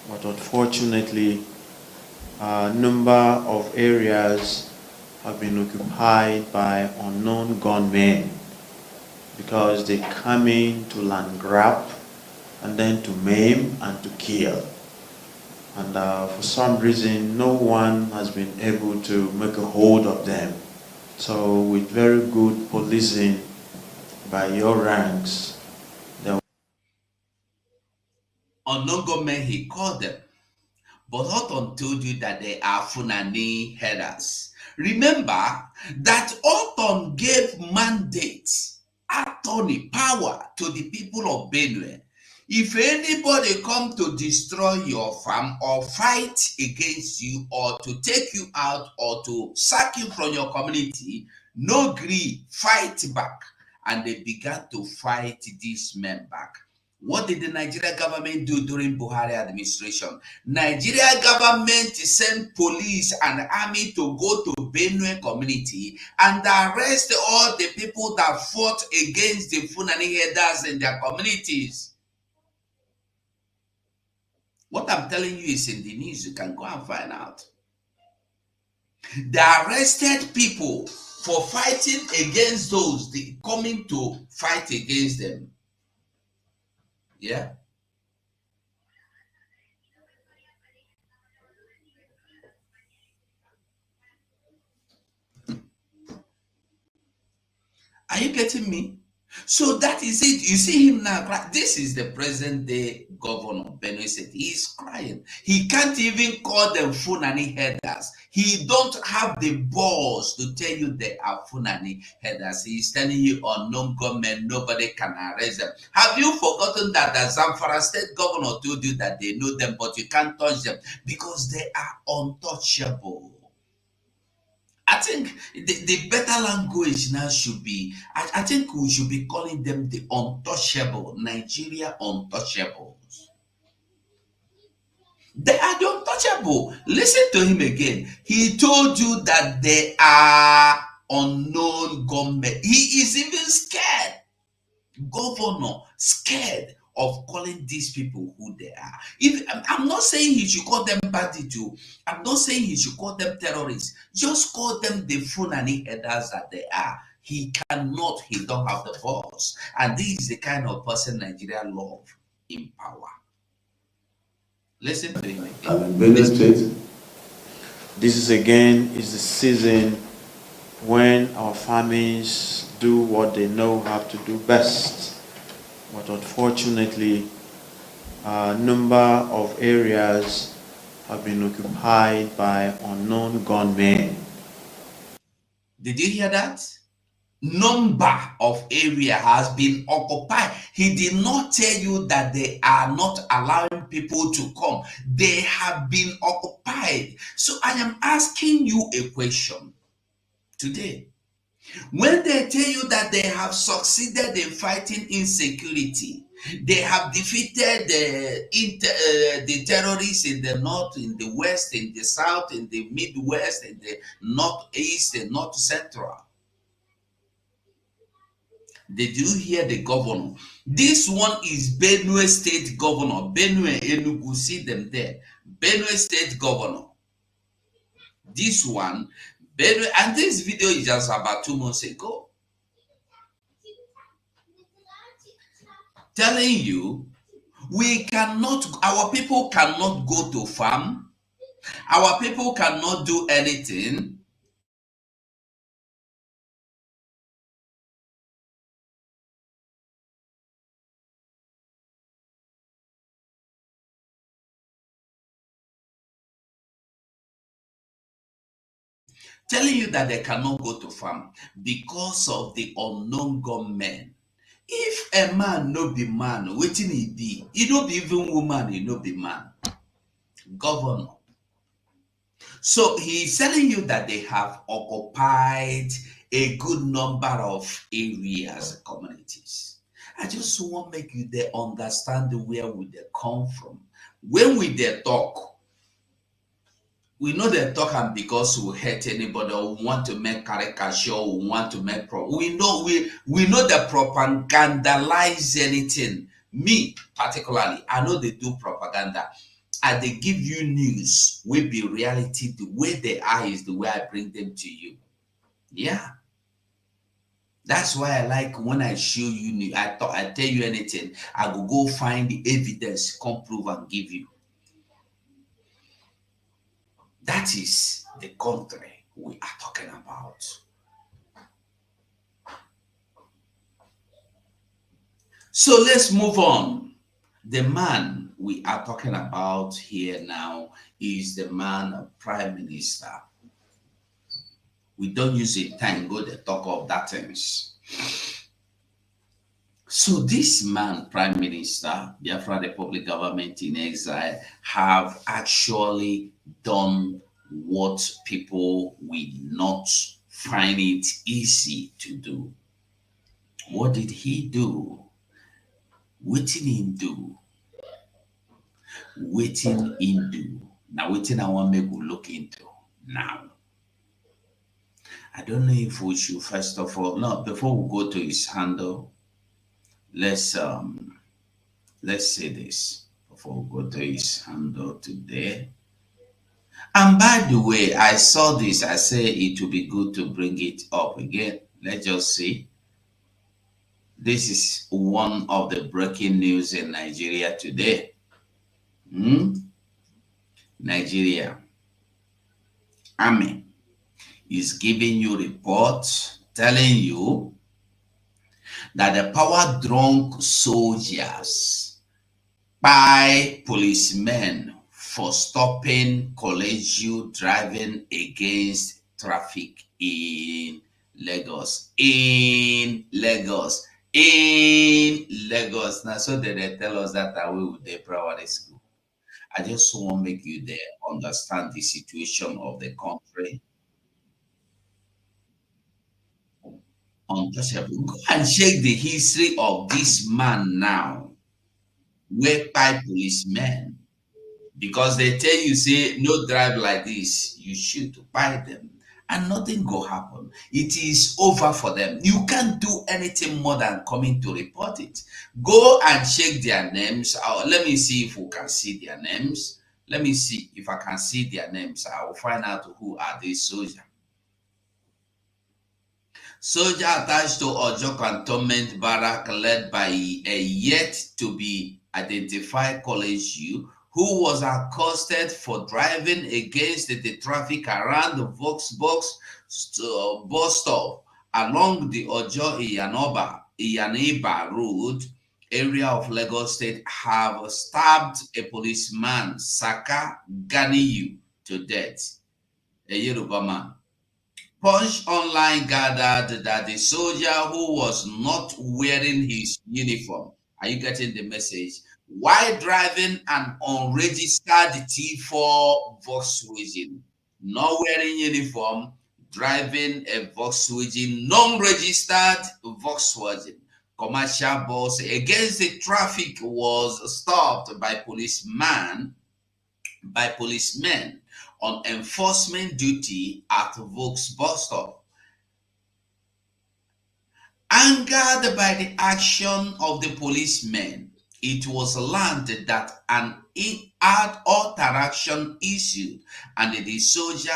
But unfortunately, a number of areas have been occupied by unknown gunmen because they come in to land grab and then to maim and to kill. And for some reason, no one has been able to make a hold of them. So with very good policing by your ranks, unknown gunmen, he called them. But Autumn told you that they are Funani headers. Remember that Autumn gave mandates, authority, power to the people of Benue. If anybody come to destroy your farm or fight against you or to take you out or to sack you from your community, no agree, fight back. And they began to fight these men back. What did the Nigeria government do during Buhari administration? Nigeria government sent police and army to go to Benue community and arrest all the people that fought against the Fulani herders in their communities. What I'm telling you is in the news. You can go and find out. They arrested people for fighting against those coming to fight against them. Yeah. Are you getting me? So that is it. You see him now. This is the present day governor of Benue State. He's crying. He can't even call them Funani headers. He don't have the balls to tell you they are Funani headers. He's telling you unknown government, nobody can arrest them. Have you forgotten that the Zamfara state governor told you that they know them, but you can't touch them because they are untouchable? I think the better language now should be, I think we should be calling them the untouchable, Nigeria untouchables. They are the untouchable. Listen to him again. He told you that they are unknown government. He is even scared. Governor scared of calling these people who they are. I'm not saying he should call them bandits. I'm not saying he should call them terrorists. Just call them the Fulani headers that they are. He cannot. He don't have the balls. And this is the kind of person Nigeria love in power. Listen to him again. I'm in Benue State. This is the season when our families do what they know how to do best. But unfortunately, a number of areas have been occupied by unknown gunmen. Did you hear that? Number of area has been occupied. He did not tell you that they are not allowing people to come. They have been occupied. So I am asking you a question today. When they tell you that they have succeeded in fighting insecurity, they have defeated the terrorists in the north, in the west, in the south, in the midwest, in the northeast, and north central. Did you hear the governor? This one is Benue State Governor. Benue, Enugu, see them there. Benue State Governor. This one, Benue, and this video is just about 2 months ago. Telling you, our people cannot go to farm. Our people cannot do anything. Telling you that they cannot go to farm because of the unknown gunmen. If a man no be man, wetin he be? He no be even woman, he no be man. Governor. So he's telling you that they have occupied a good number of areas, communities. I just want to make you they understand where we they come from. When we they talk, we know they're talking because we hate anybody or we want to make caricature, we want to make we know they propagandalize anything. Me particularly, I know they do propaganda. And they give you news will be reality. The way they are is the way I bring them to you. Yeah. That's why I like when I show you, I tell you anything, I will go find the evidence, come prove and give you. That is the country we are talking about. So let's move on. The man we are talking about here now is the man Prime Minister. We don't use it time go to talk of that things. So this man, Prime Minister, Biafra Republic government in exile, have actually done what people will not find it easy to do. What did he do? Waiting him do. Waiting him do. Now waiting I want me to look into. Now. I don't know if we should first of all, no, before we go to his handle, let's say this before we go to his handle today. And by the way, I saw this. I say it would be good to bring it up again. Let's just see. This is one of the breaking news in Nigeria today. Nigeria Army is giving you reports telling you that the power drunk soldiers by policemen for stopping collegial driving against traffic in Lagos. In Lagos. Now, so they tell us that we with the primary school. I just want to make you there understand the situation of the country. Untouchable. Go and check the history of this man now. Where by policemen, because they tell you say no drive like this, you should buy them and nothing go happen. It is over for them. You can't do anything more than coming to report it. Go and check their names. Let me see if we can see their names. Let me see if I can see their names. I will find out who are these soldiers. Soldier attached to Ojo Cantonment Barrack led by a yet to be identified college youth who was accosted for driving against the traffic around the bus stop along the Ojo Iyaniba Road area of Lagos State have stabbed a policeman, Saka Ganiyu, to death, a Yoruba man. Punch Online gathered that the soldier who was not wearing his uniform, are you getting the message? While driving an unregistered T4 Volkswagen, not wearing uniform, driving a Volkswagen, non-registered Volkswagen commercial bus against the traffic was stopped by policemen on enforcement duty at Volks bus stop. Angered by the action of the policemen, it was learned that an interaction issued and the soldier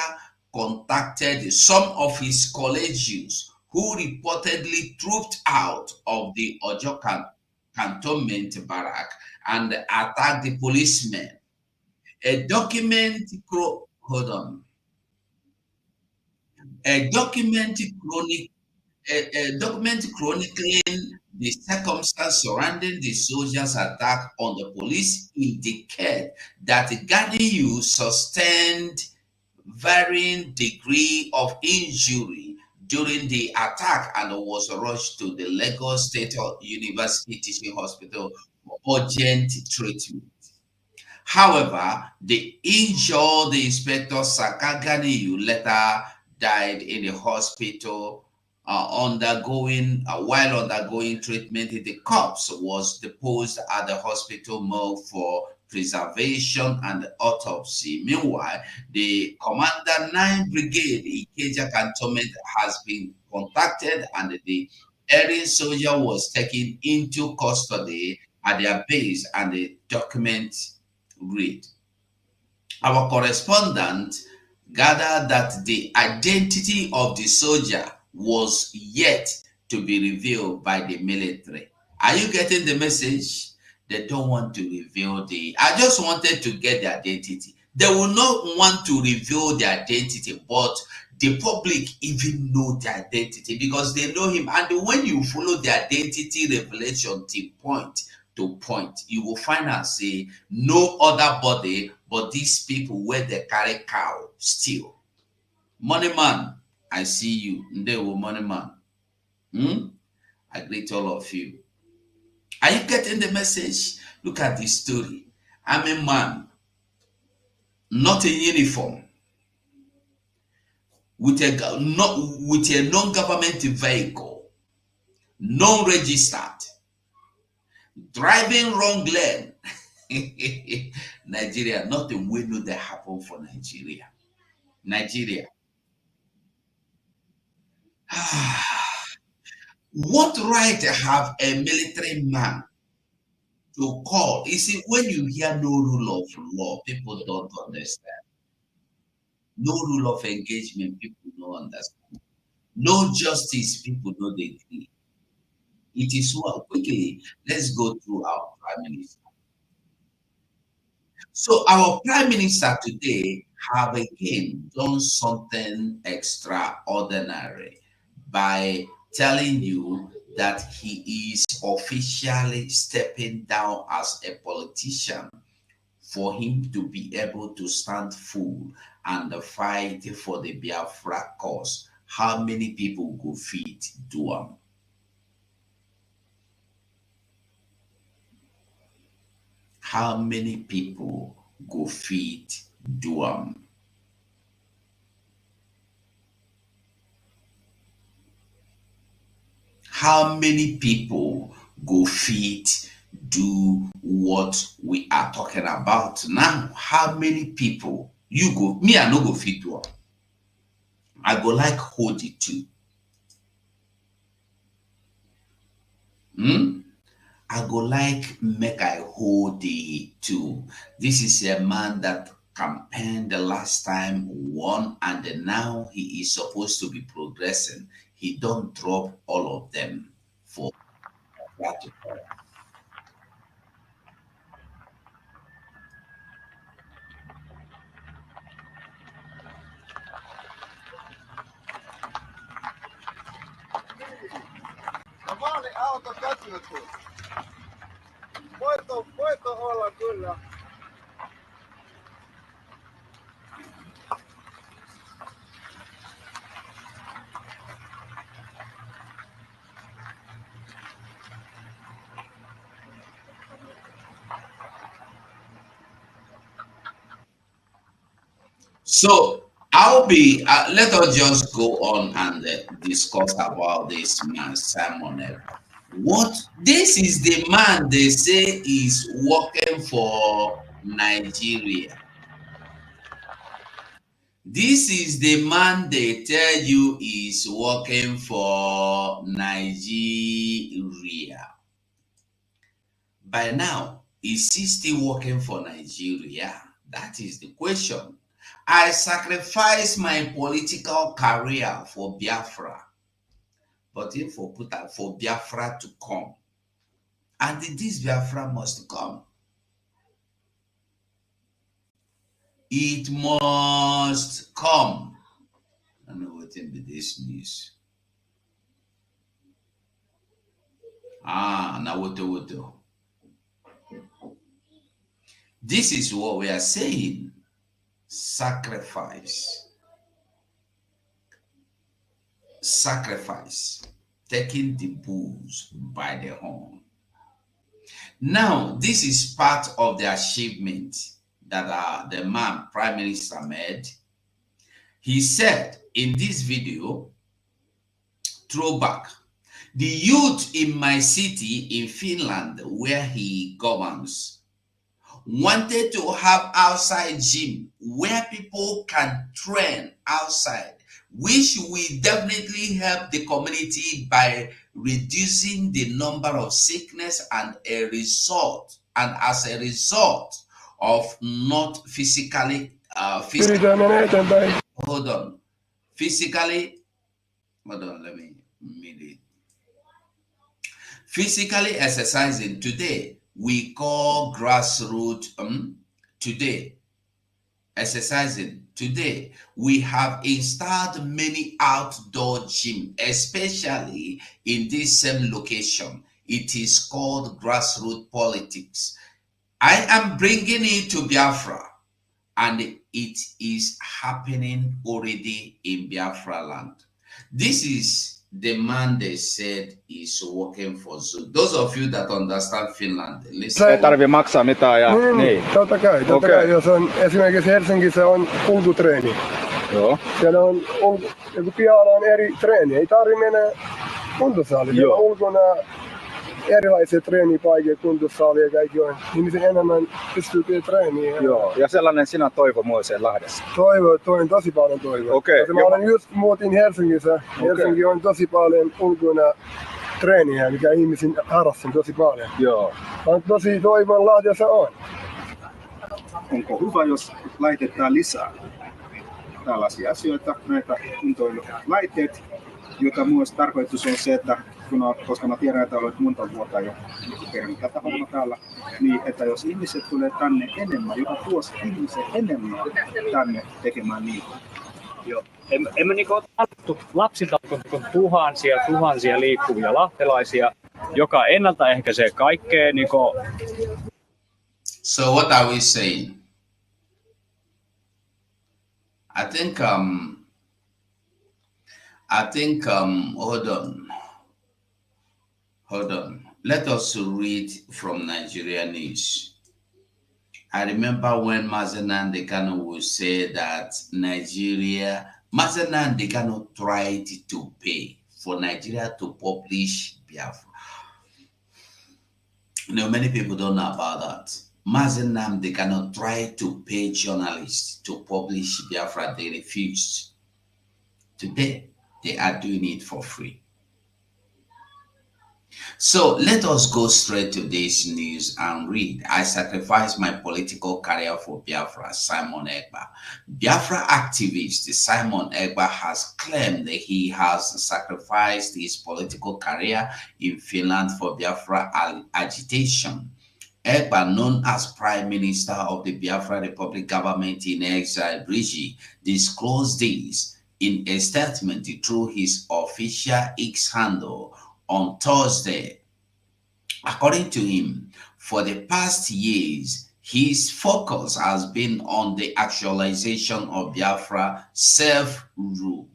contacted some of his collegians who reportedly trooped out of the Ojo cantonment barrack and attacked the policemen. A document chronicling the circumstance surrounding the soldiers' attack on the police indicate that Ganiyu sustained varying degree of injury during the attack and was rushed to the Lagos State University Teaching Hospital for urgent treatment. However, the injured Inspector Sakaganiyu later died in the hospital while undergoing treatment. The corpse was deposed at the hospital morgue for preservation and autopsy. Meanwhile, the Commander 9 Brigade Ikeja Cantonment has been contacted and the erring soldier was taken into custody at their base and the document read. Our correspondent gathered that the identity of the soldier was yet to be revealed by the military. Are you getting the message? They don't want to reveal I just wanted to get the identity. They will not want to reveal the identity, but the public even know the identity because they know him. And when you follow the identity revelation to point, you will find out say no other body but these people where they carry cow still. Money man, I see you. They will money man. I greet all of you. Are you getting the message? Look at this story. I'm a man, not in uniform, with a non-government vehicle, non-registered, driving wrong lane. Nigeria, nothing we know that happen for Nigeria. Nigeria. What right have a military man to call? You see, when you hear no rule of law, people don't understand. No rule of engagement, people don't understand. No justice, people don't agree. It is well. Quickly, let's go through our Prime Minister. So our Prime Minister today have again done something extraordinary by telling you that he is officially stepping down as a politician for him to be able to stand full and fight for the Biafra cause. How many people go fit do am? How many people go fit do am? How many people go fit do what we are talking about now? How many people you go? Me, I no go fit do am. I go like hold it too. I go like make I hold it too. This is a man that campaigned the last time, won, and then now he is supposed to be progressing. He don't drop all of them for that. Voitko olla kyllä? So I'll be. Let us just go on and discuss about this man, Simon Ekpa. What this is the man they say is working for Nigeria. This is the man they tell you is working for Nigeria. By now, is he still working for Nigeria? That is the question. I sacrifice my political career for Biafra, but if for put out for Biafra to come, and this Biafra must come. It must come. I don't know what in this news. Now what? This is what we are saying. Sacrifice. Sacrifice. Taking the bulls by the horn. Now, this is part of the achievement that the man, Prime Minister, made. He said in this video, throwback, the youth in my city in Finland, where he governs, wanted to have outside gym where people can train outside, which will definitely help the community by reducing the number of sickness and as a result of not physically hold on, let me read it. Physically exercising today we call grassroots today. Exercising today we have installed many outdoor gym, especially in this same location. It is called grassroots politics. I am bringing it to Biafra, and it is happening already in Biafra land. This is the man they said is working for Zoo. Those of you that understand Finland, listen. Ei tarvi maksaa mitään ja niin. Totta kai, jos on esimerkiksi Helsingissä on ulkotreeni. Joo. Siellä on joku pialla on eri treeni. Ei tarvi mennä kuntosaliin. Siellä ulkona erilaisia treenipaikkoja, kuntosalia kaikki on. Ihmisen enemmän pystyy treeniin. Joo, ja sellainen sinä toivo Moiseen Lahdessa? Toin tosi paljon toivoa. Okei. Mä olen just muutin Helsingissä. Helsinki on tosi paljon ulkona treeniä, mikä ihmisen harrastaa tosi paljon. Joo. On tosi toivon Lahdessa on. Onko hyvä, jos laitetaan lisää tällaisia asioita, näitä kuntoilulaitteet, jota myös tarkoitus on se, että koska mä tiedän, että olet monta vuotta jo tehnyt tätä hommaa täällä, niin että jos ihmiset tulee tänne enemmän, joka tuosi ihmiset enemmän tänne tekemään niitä. Joo. Emme niin ole lapsilta tuhansia liikkuvia lahtelaisia, joka ennaltaehkäisee kaikkea. Niin So what are we saying? I think hold on. Let us read from Nigeria news. I remember when Mazen Dekano would say that Mazen Dekano tried to pay for Nigeria to publish Biafra. Many people don't know about that. Mazen Dekano tried to pay journalists to publish Biafra. They refused. Today, they are doing it for free. So let us go straight to this news and read. I sacrificed my political career for Biafra, Simon Ekpa. Biafra activist Simon Ekpa has claimed that he has sacrificed his political career in Finland for Biafra agitation. Ekpa, known as Prime Minister of the Biafra Republic government in exile, Brigi, disclosed this in a statement through his official X handle on Thursday. According to him, for the past years, his focus has been on the actualization of Biafra self-rule.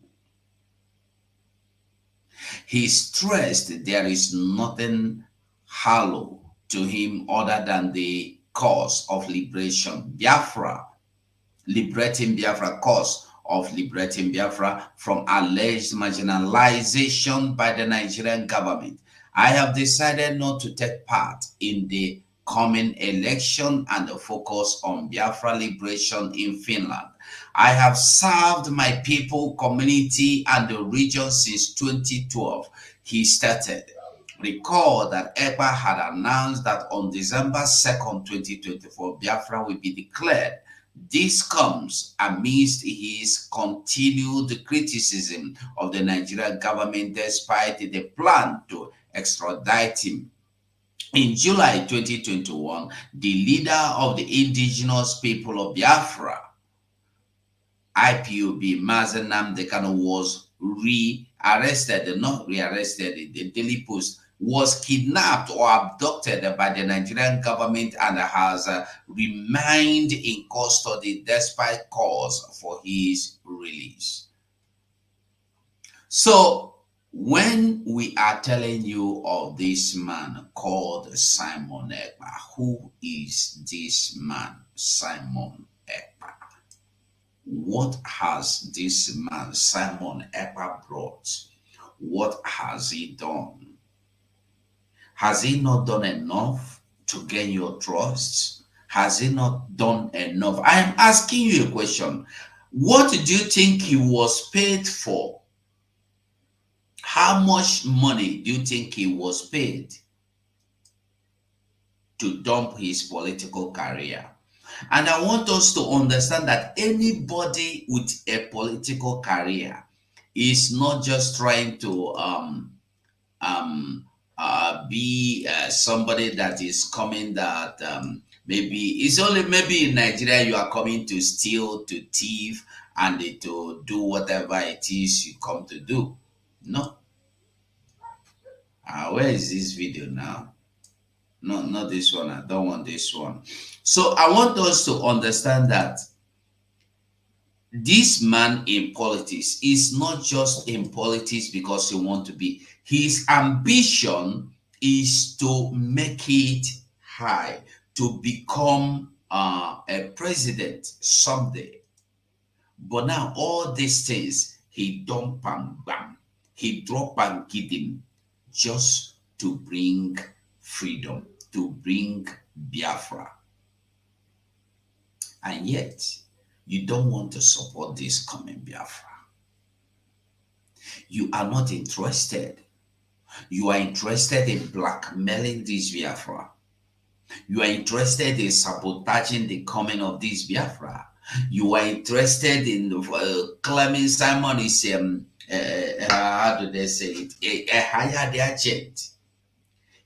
He stressed there is nothing hollow to him other than the cause of liberation, Biafra, liberating Biafra, cause of liberating Biafra from alleged marginalization by the Nigerian government. I have decided not to take part in the coming election and focus on Biafra liberation in Finland. I have served my people, community, and the region since 2012, he stated. Recall that Ekpa had announced that on December 2nd, 2024, Biafra will be declared. This comes amidst his continued criticism of the Nigerian government despite the plan to extradite him. In July 2021, the leader of the indigenous people of Biafra, IPOB, Mazen Dekano, was not rearrested, the Daily Post, was kidnapped or abducted by the Nigerian government and has remained in custody despite calls for his release. So when we are telling you of this man called Simon Ekpa, who is this man, Simon Ekpa? What has this man, Simon Ekpa, brought? What has he done? Has he not done enough to gain your trust? Has he not done enough? I am asking you a question. What do you think he was paid for? How much money do you think he was paid to dump his political career? And I want us to understand that anybody with a political career is not just trying to be somebody that is coming that maybe it's only maybe in Nigeria you are coming to steal, to thief, and to do whatever it is you come to do. No. Where is this video now? No, not this one. I don't want this one. So I want us to understand that this man in politics is not just in politics because he wants to be. His ambition is to make it high, to become a president someday. But now all these things, he dump and bam. He drop and give him just to bring freedom, to bring Biafra. And yet, you don't want to support this coming Biafra. You are not interested. You are interested in blackmailing this Biafra. You are interested in sabotaging the coming of this Biafra. You are interested in claiming Simon is, how do they say it, a hired agent.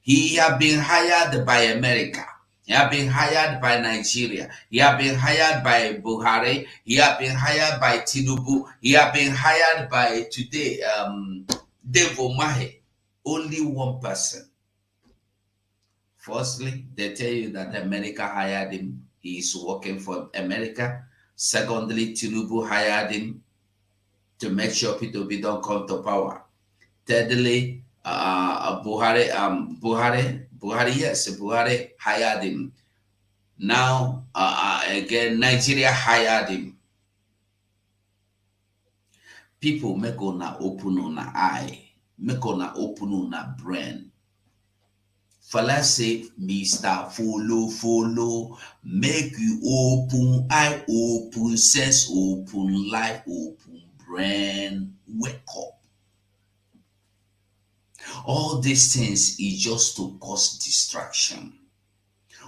He have been hired by America. He have been hired by Nigeria. He have been hired by Buhari. He have been hired by Tinubu. He have been hired by today, Devo Mahe. Only one person. Firstly, they tell you that America hired him. He is working for America. Secondly, Tinubu hired him to make sure P2P don't come to power. Thirdly, Buhari hired him. Now, again, Nigeria hired him. People make una open una eye, make una open una brain. For let's say, Mr. Follow, make you open eye, open sense, open life, open brain, wake up. All these things is just to cause distraction.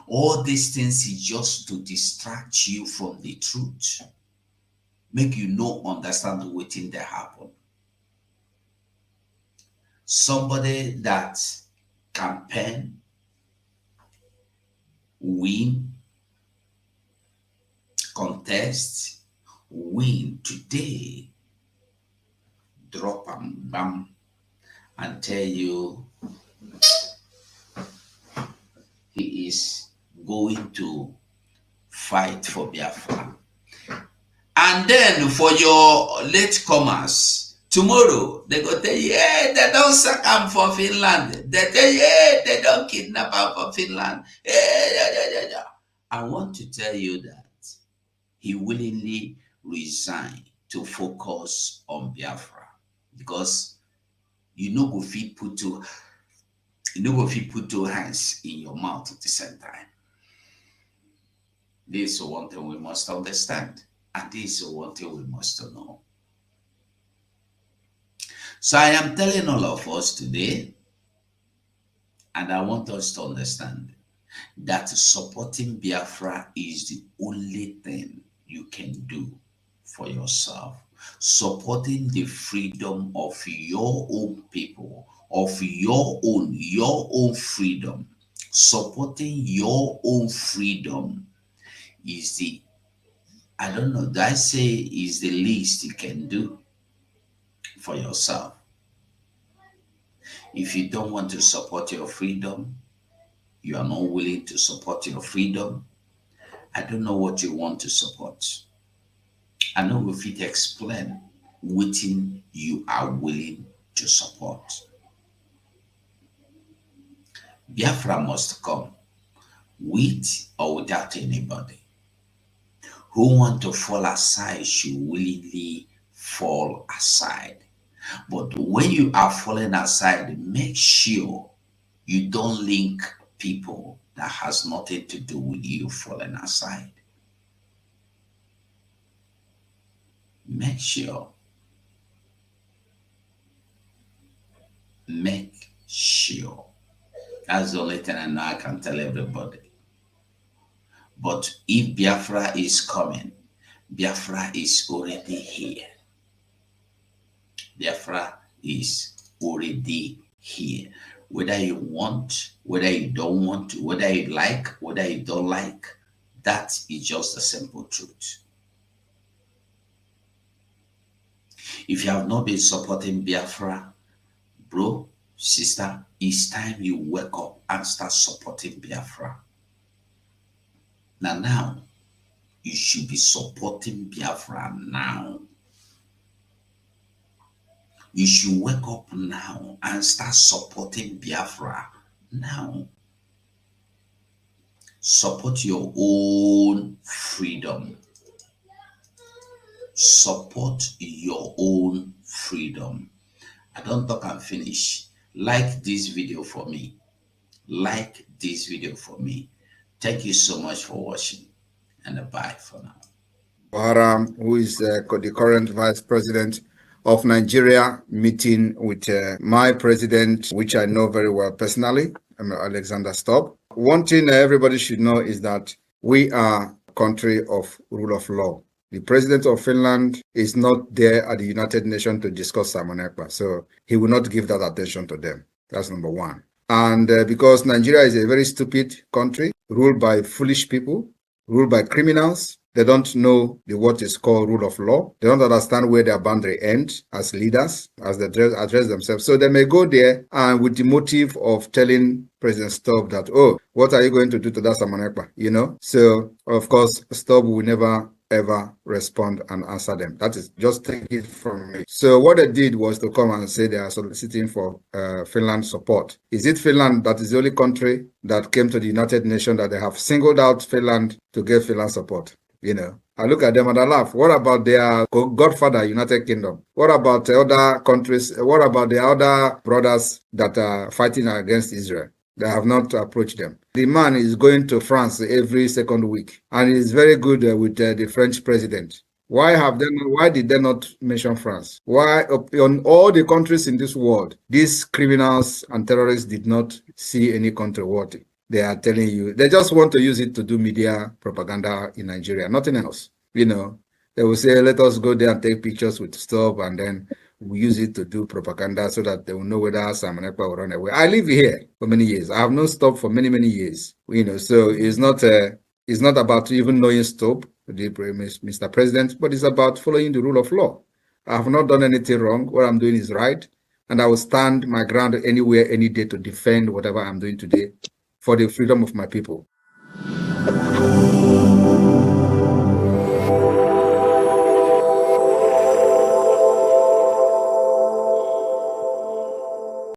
All these things is just to distract you from the truth. Make you no understand what thing that happen. Somebody that campaign, win, contest, win today, drop and bam, and tell you he is going to fight for Biafra. And then for your latecomers, tomorrow they go tell you, hey, they don't sack him for Finland. They tell you, hey, they don't kidnap him for Finland. Hey, I want to tell you that he willingly resigned to focus on Biafra, because you know if he put two hands in your mouth at the same time. This is one thing we must understand, and this is one thing we must know. So I am telling all of us today, and I want us to understand that supporting Biafra is the only thing you can do for yourself. Supporting the freedom of your own people, of your own freedom. Supporting your own freedom is the, I don't know, I say is the least you can do for yourself. If you don't want to support your freedom, you are not willing to support your freedom, I don't know what you want to support. I know if it explain what you are willing to support. Biafra must come with or without anybody. Who want to fall aside should willingly fall aside. But when you are falling aside, make sure you don't link people that has nothing to do with you falling aside. Make sure. Make sure. That's the only thing I know I can tell everybody. But if Biafra is coming, Biafra is already here. Biafra is already here. Whether you want, whether you don't want, whether you like, whether you don't like, that is just the simple truth. If you have not been supporting Biafra, bro, sister, it's time you wake up and start supporting Biafra. Now, you should be supporting Biafra now. You should wake up now and start supporting Biafra now. Support your own freedom. Support your own freedom. I don't talk and finish. Like this video for me. like this video for me. Thank you so much for watching, and bye for now. Haram, who is the current vice president of Nigeria, meeting with my president, which I know very well personally, Alexander Stubb. One thing everybody should know is that we are a country of rule of law. The president of Finland is not there at the United Nations to discuss Simon Ekpa, so he will not give that attention to them. That's number one. And because Nigeria is a very stupid country, ruled by foolish people, ruled by criminals, they don't know what is called rule of law. They don't understand where their boundary ends as leaders, as they address themselves. So they may go there and with the motive of telling President Stubb that, oh, what are you going to do to that Simon Ekpa? You know? So, of course, Stubb will never ever respond and answer them. That is, just take it from me. So what they did was to come and say they are soliciting for Finland support. Is it Finland that is the only country that came to the United Nations that they have singled out Finland to get Finland support? You know, I look at them and I laugh. What about their godfather, United Kingdom? What about other countries? What about the other brothers that are fighting against Israel? They have not approached them. The man is going to France every second week, and is very good with the French president. Why did they not mention France? Why on all the countries in this world, these criminals and terrorists did not see any country worthy? They are telling you, they just want to use it to do media propaganda in Nigeria, nothing else. You know, they will say, let us go there and take pictures with Stubb, and then we use it to do propaganda so that they will know whether Simon Ekpa will run away. I live here for many years. I have known Stubb for many, many years. You know, so it's not about even knowing Stubb, Mr. President, but it's about following the rule of law. I have not done anything wrong. What I'm doing is right, and I will stand my ground anywhere, any day to defend whatever I'm doing today for the freedom of my people.